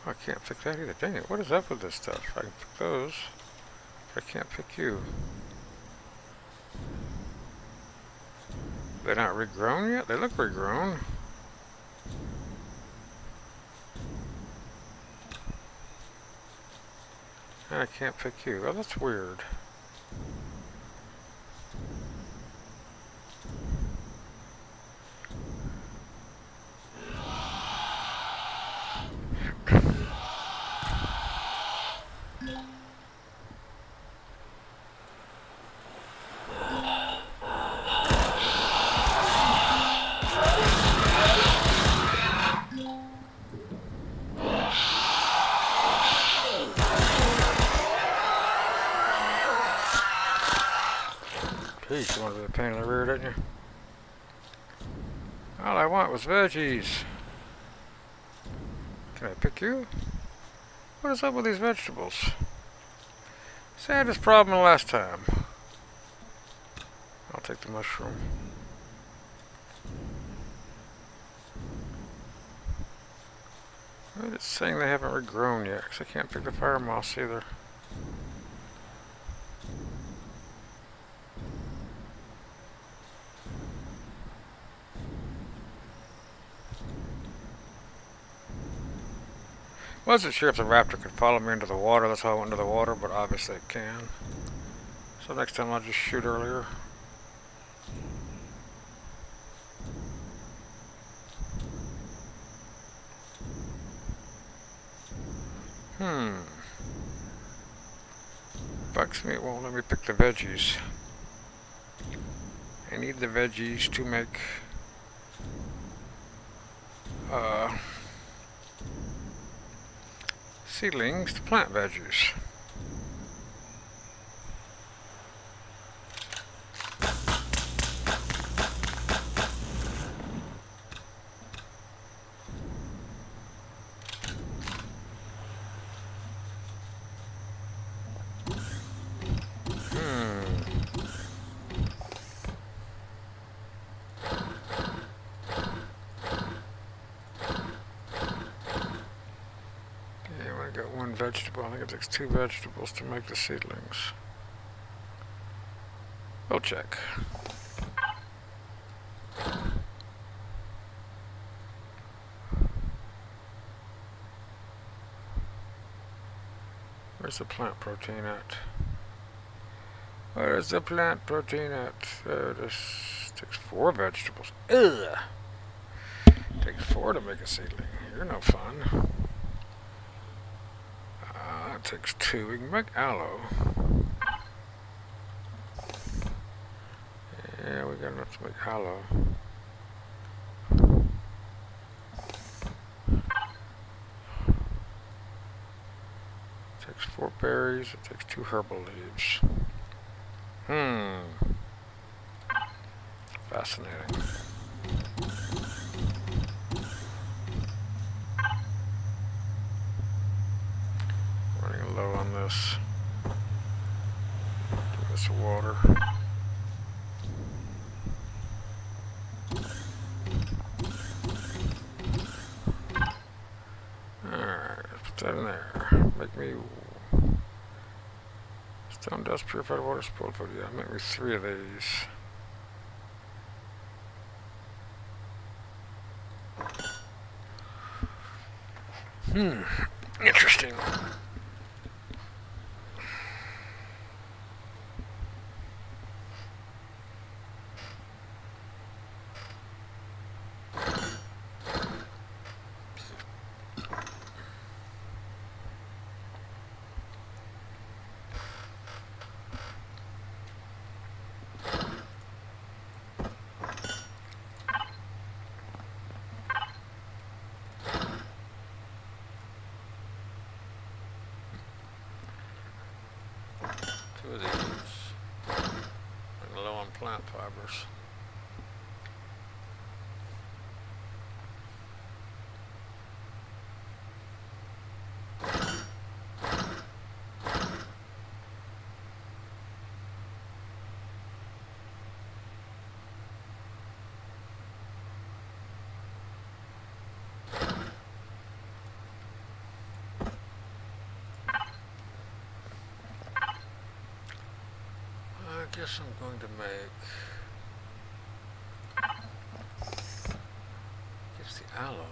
I can't pick that either. Dang it, what is up with this stuff? I can pick those. I can't pick you. They're not regrown yet? They look regrown. And I can't pick you. Oh, that's weird. Jeez, you want to be a pain in the rear, didn't you? All I want was veggies. Can I pick you? What is up with these vegetables? Same as problem last time. I'll take the mushroom. But it's saying they haven't regrown yet, because I can't pick the fire moss either. Wasn't sure if the raptor could follow me into the water, that's why I went into the water, but obviously it can. So next time I'll just shoot earlier. Bugs me, it won't let me pick the veggies. I need the veggies to make seedlings to plant veggies. Vegetable. I think it takes 2 vegetables to make the seedlings. We'll check. Where's the plant protein at? Where's the plant protein at? This takes 4 vegetables. Ugh! Takes 4 to make a seedling. You're no fun. It takes 2. We can make aloe. Yeah, we got enough to make aloe. It takes 4 berries. It takes 2 herbal leaves. Fascinating. Low on this. Give this water. Alright, let's put that in there. Make me stone dust, purified water, spoiled food. Yeah, make me 3 of these. Interesting. Of these. I'm low on plant fibers. guess I'm going to make... Gives the aloe.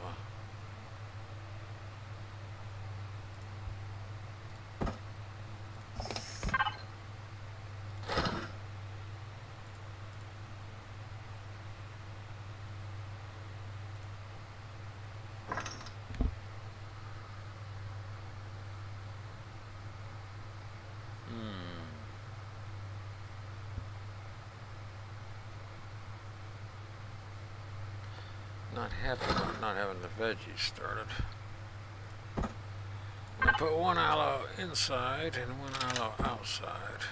Not happy about not having the veggies started. I'm going to put one aloe inside and one aloe outside.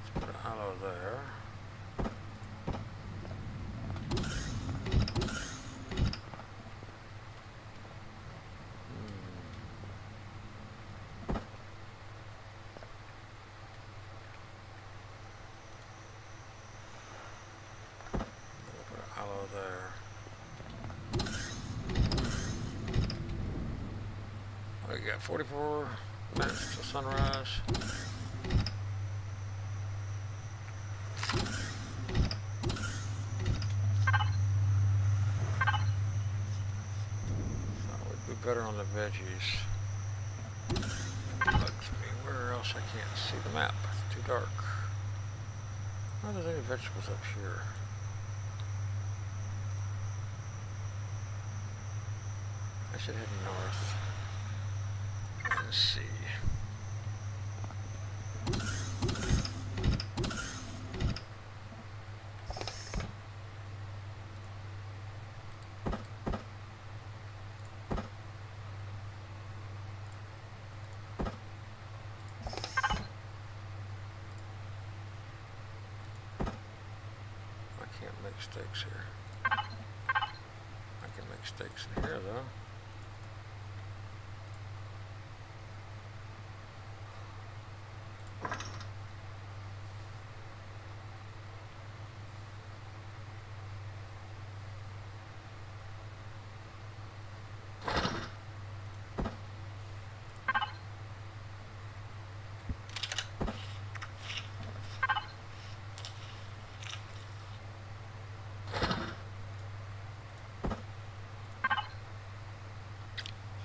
Let's put an aloe there. We got 44 minutes till sunrise. Thought we'd be better on the veggies. Bugs me. Where else? I can't see the map. It's too dark. Oh, there's any vegetables up here. I should head north and see. I can't make steaks here. I can make steaks in here though.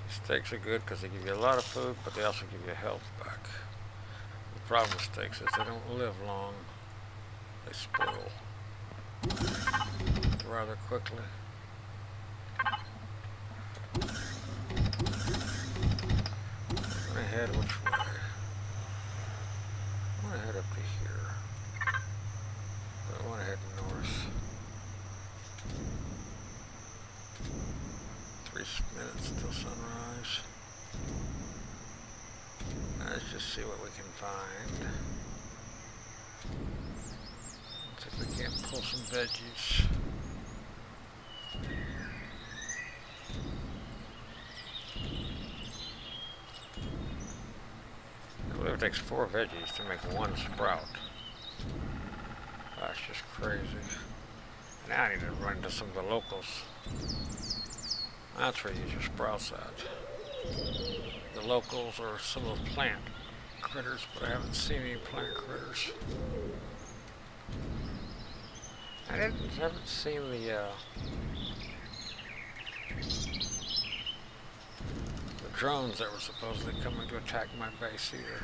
Steaks are good because they give you a lot of food, but they also give you health back. The problem with steaks is they don't live long. They spoil rather quickly. I'm gonna head which way? I'm gonna head up to here. But I want to head north. 3 minutes till sunrise. Let's just see what we can find. Let's see if we can't pull some veggies. I believe it takes 4 veggies to make 1 sprout. That's just crazy. Now I need to run into some of the locals. That's where you use your sprouts at. The locals are some of the plant critters, but I haven't seen any plant critters. I haven't seen the drones that were supposedly coming to attack my base either.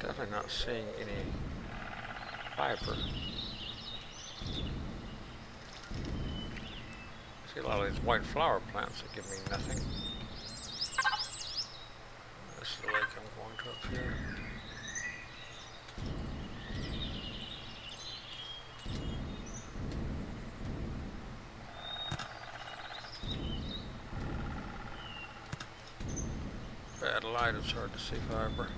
Definitely not seeing any viper. I see a lot of these white flower plants that give me nothing. This is the lake I'm going to up here. Bad light, it's hard to see viper.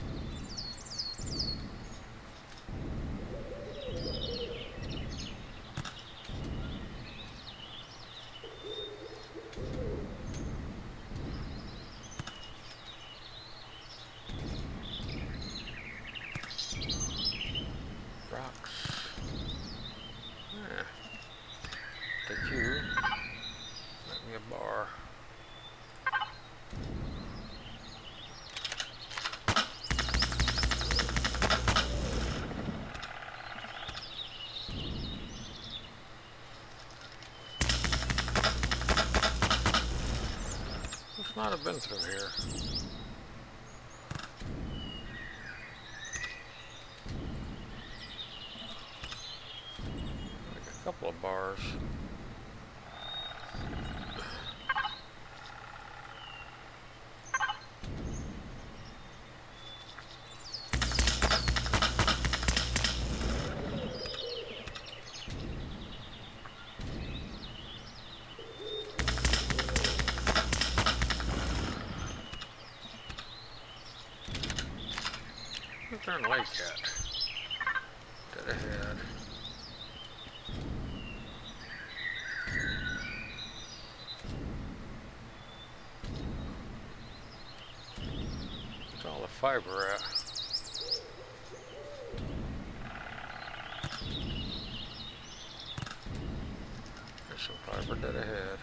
Take you. Let me a bar. not have been through here. Like a couple of bars. Where's our lake at? Dead ahead. Where's all the fiber at? There's some fiber dead ahead.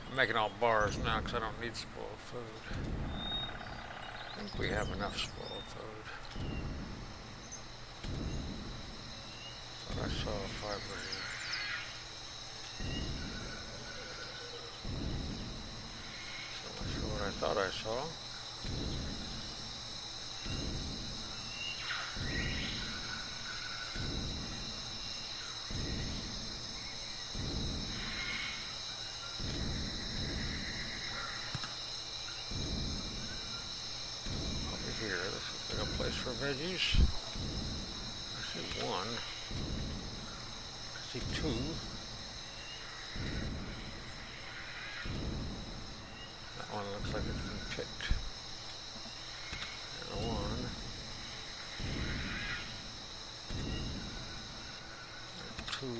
I'm making all bars now because I don't need spoiled food. I think we have enough spoiled food. Thought I saw a fiber here. So I'm not sure what I thought I saw. Here, this is like a place for veggies. I see one. I see two. That one looks like it's been picked. And one. And two.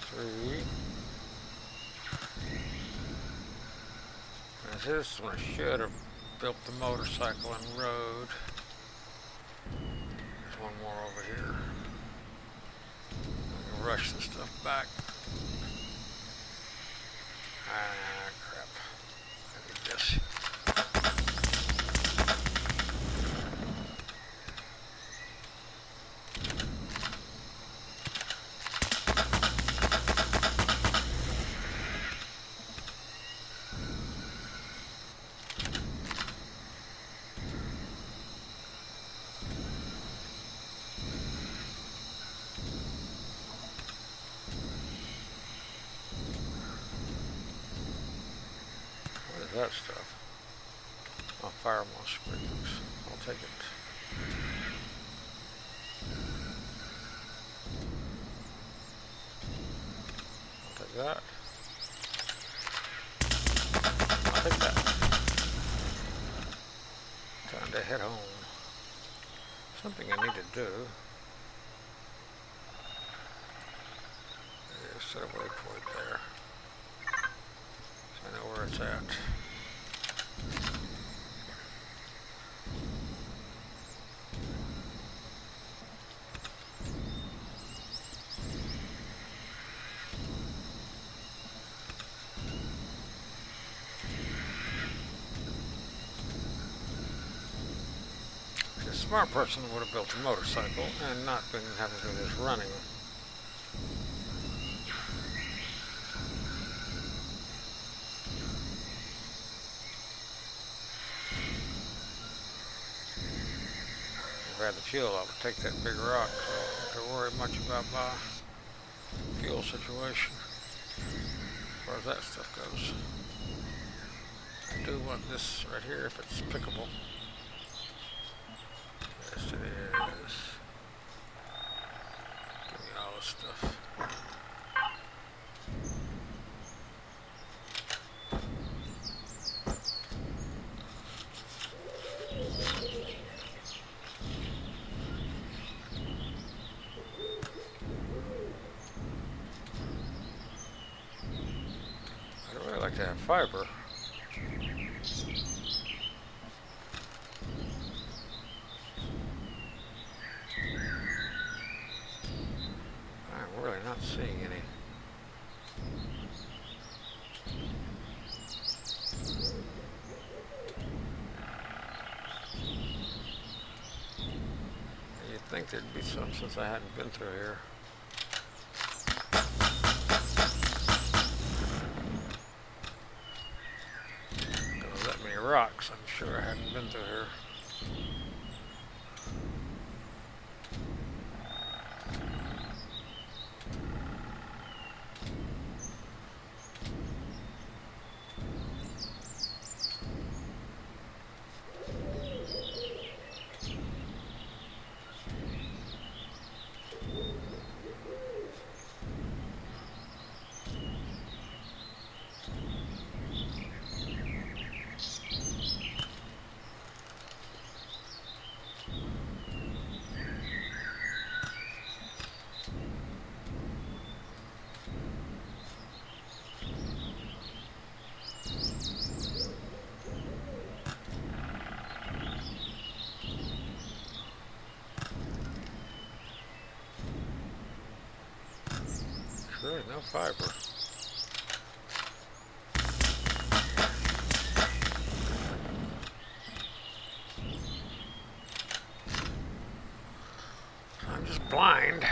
Three. This is when I should have built the motorcycle and rode. There's one more over here. I'm gonna rush this stuff back. Ah, crap. I need this. That stuff. Oh, fire moss sprigs. I'll take it. I'll take that. I'll take that. Time to head home. Something I need to do is set a waypoint there. So I know where it's at. A smart person would have built a motorcycle and not been having to do this running. If I had the fuel, I would take that big rock, so I don't have to worry much about my fuel situation as far as that stuff goes. I do want this right here if it's pickable. Yes, it is. Give me all this stuff. I'd really like to have fiber. I'm really not seeing any. think there'd be some since I hadn't been through here. There's that many rocks, I'm sure I hadn't been through here. Really, no fiber. I'm just blind.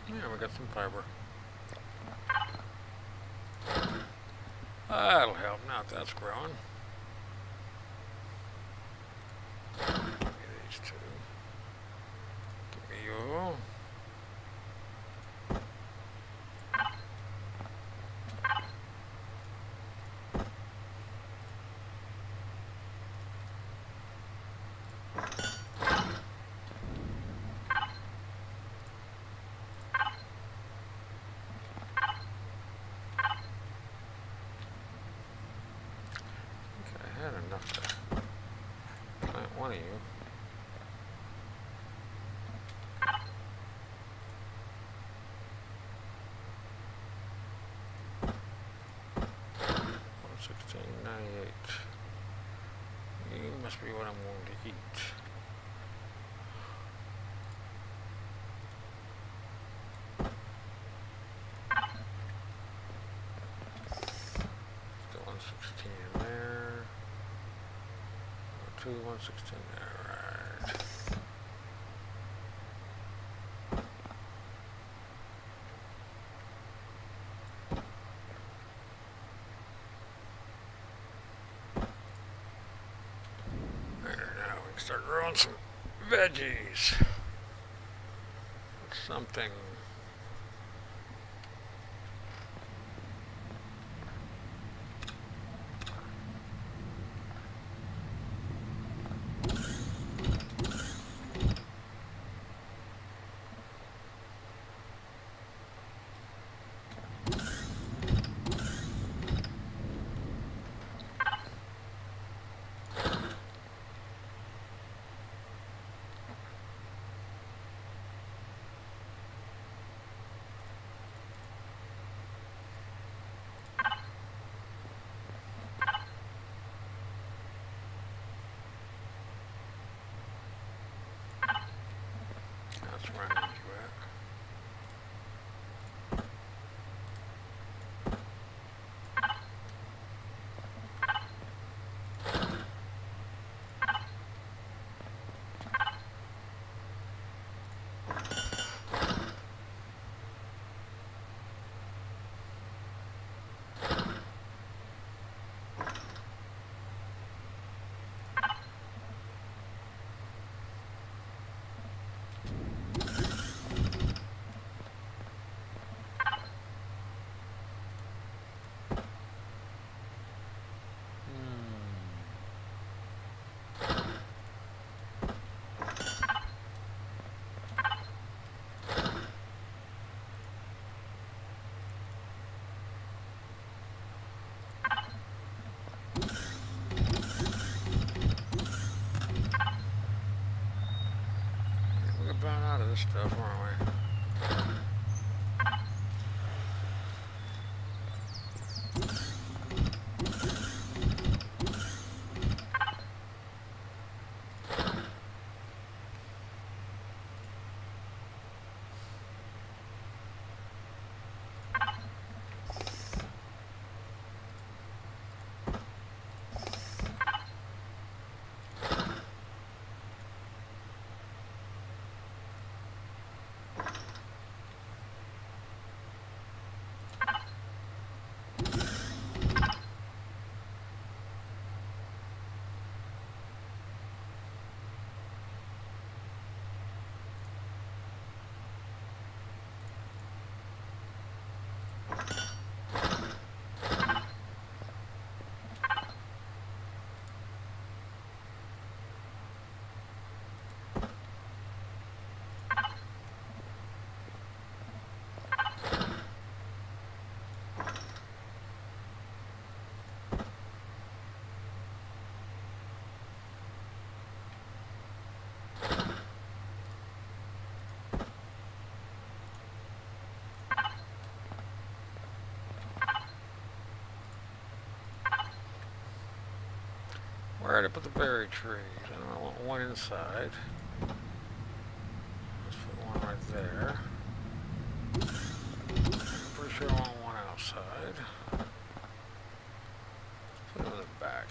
Yeah, we got some fiber. That'll help now if that's growing. Give me these two. Give me you. I had enough to plant one of you. $116.98. You must be what I'm going to eat. Got 116 in there. 116. Alright. There, now we can start growing some veggies. Something. stuff, aren't we? Where did I put the berry trees? I want one inside. Let's put one right there. I'm pretty sure I want one outside. Put them in the back.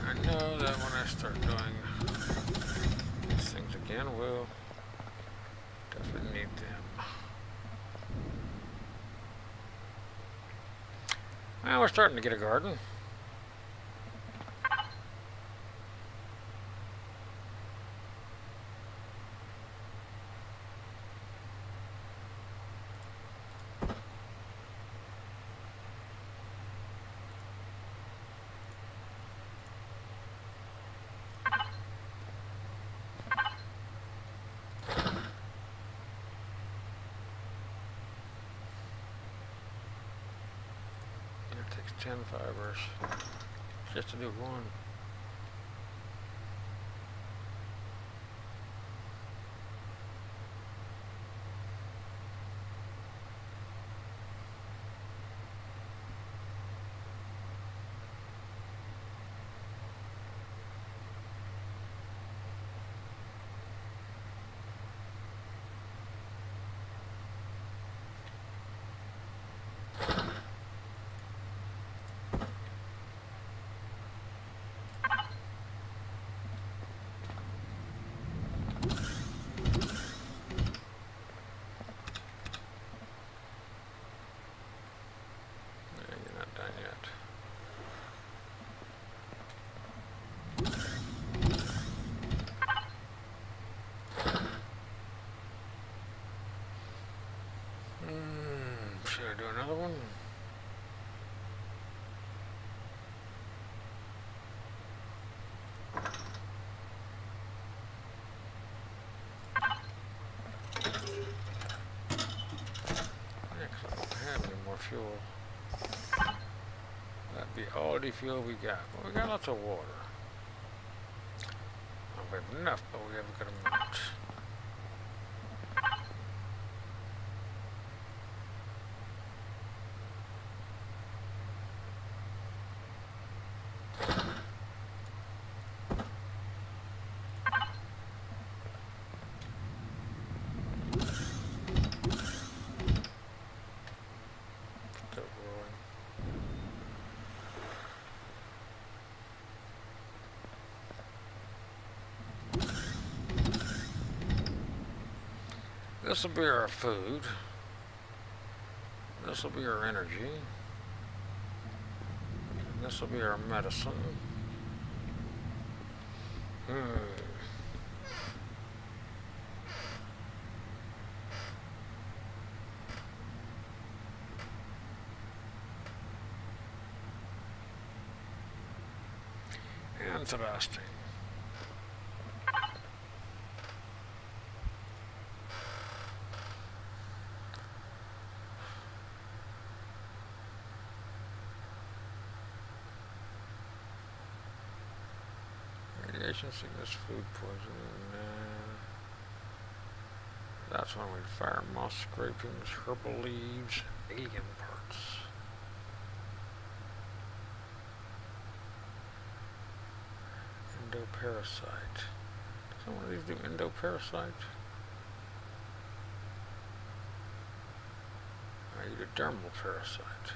I know that when I start doing these things again, we'll definitely need them. Well, we're starting to get a garden. It takes 10 fibers just to do one. You're not done yet. Should I do another one? Yeah, 'cause I don't have any more fuel. That'd be all the fuel we got. But we got lots of water. Not very enough, but we have a good amount. Still growing. This will be our food. This will be our energy. And this will be our medicine. Interesting. Intoxication, sickness, food poisoning. That's when we fire moss scrapings, herbal leaves, alien parts. Endoparasite. Does some of these do endoparasite? I eat a dermal parasite.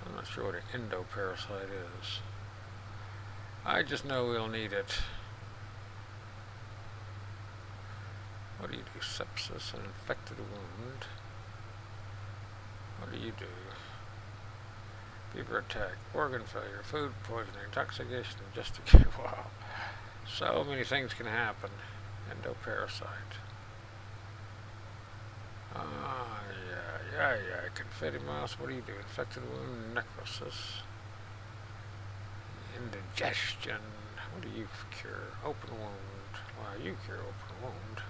I'm not sure what an endoparasite is. I just know we'll need it. What do you do? Sepsis, an infected wound. What do you do? Fever attack, organ failure, food poisoning, intoxication, ingestion. Wow. So many things can happen. Endoparasite. Yeah. Confetti mouse, what do you do? Infected wound, necrosis. Indigestion. What do you cure? Open wound. Wow, you cure open wound.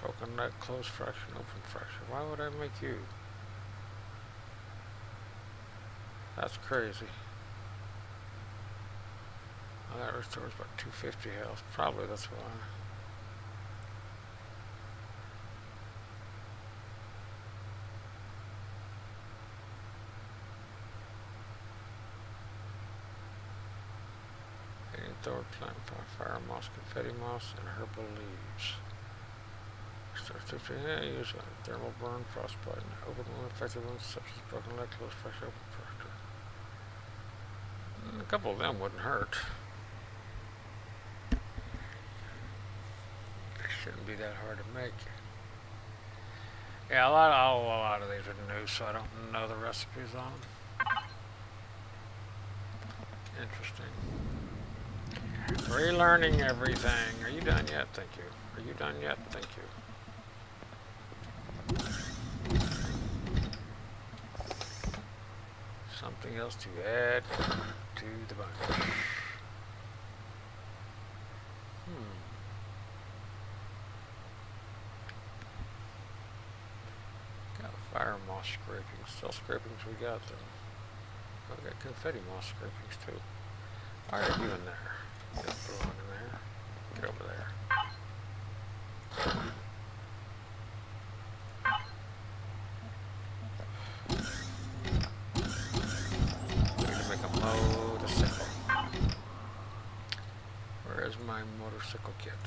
Broken neck, closed fracture, open fracture. Why would I make you? That's crazy. Well, that restores about 250 health. Probably that's why. Thor plant, fire moss, confetti moss, and herbal leaves. Use thermal burn, frostbite, open wound, infected wound, sepsis, broken leg, closed fracture, open fracture. A couple of them wouldn't hurt. It shouldn't be that hard to make. Yeah, a lot of these are new, so I don't know the recipes on them. Interesting. Relearning everything. Are you done yet? Thank you. Are you done yet? Thank you. Something else to add to the bunch. Got fire moss scrapings. Still scrapings we got though. We got confetti moss scrapings too. Why are you in there? Get on in there. Get over there. I need to make a motorcycle. Where is my motorcycle kit?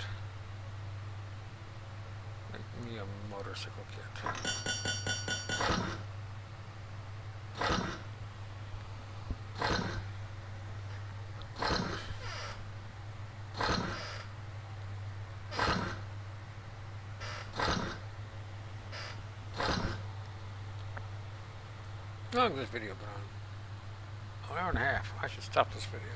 Make me a motorcycle kit. How long has this video been on? An hour and a half. I should stop this video.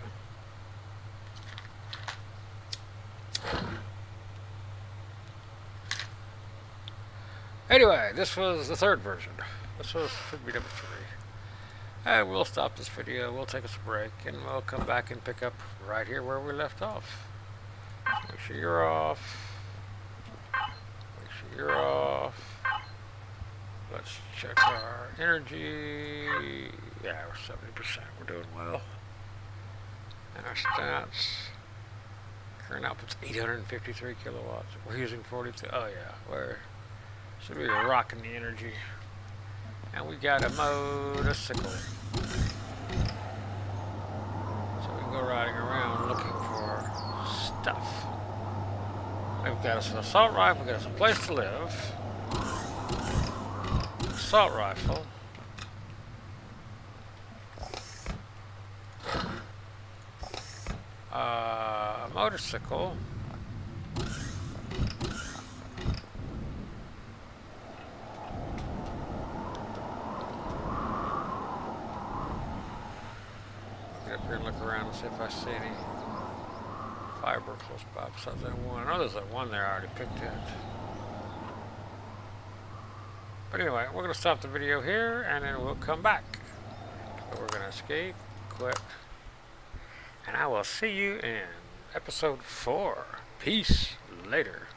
Anyway, this was the third version. This should be number 3. And we'll stop this video, we'll take us a break, and we'll come back and pick up right here where we left off. Make sure you're off. Make sure you're off. Let's check our energy. Yeah, we're 70%. We're doing well. And our stats. Current output's 853 kilowatts. We're using 42. Oh yeah, should be rocking the energy. And we got a motorcycle. So we can go riding around looking for stuff. We've got us an assault rifle, we've got us a place to live. Assault rifle. A motorcycle. Get up here and look around and see if I see any fiber close by besides that one. I know there's that one there I already picked at. But anyway, we're going to stop the video here, and then we'll come back. So we're going to escape, quit, and I will see you in episode 4. Peace later.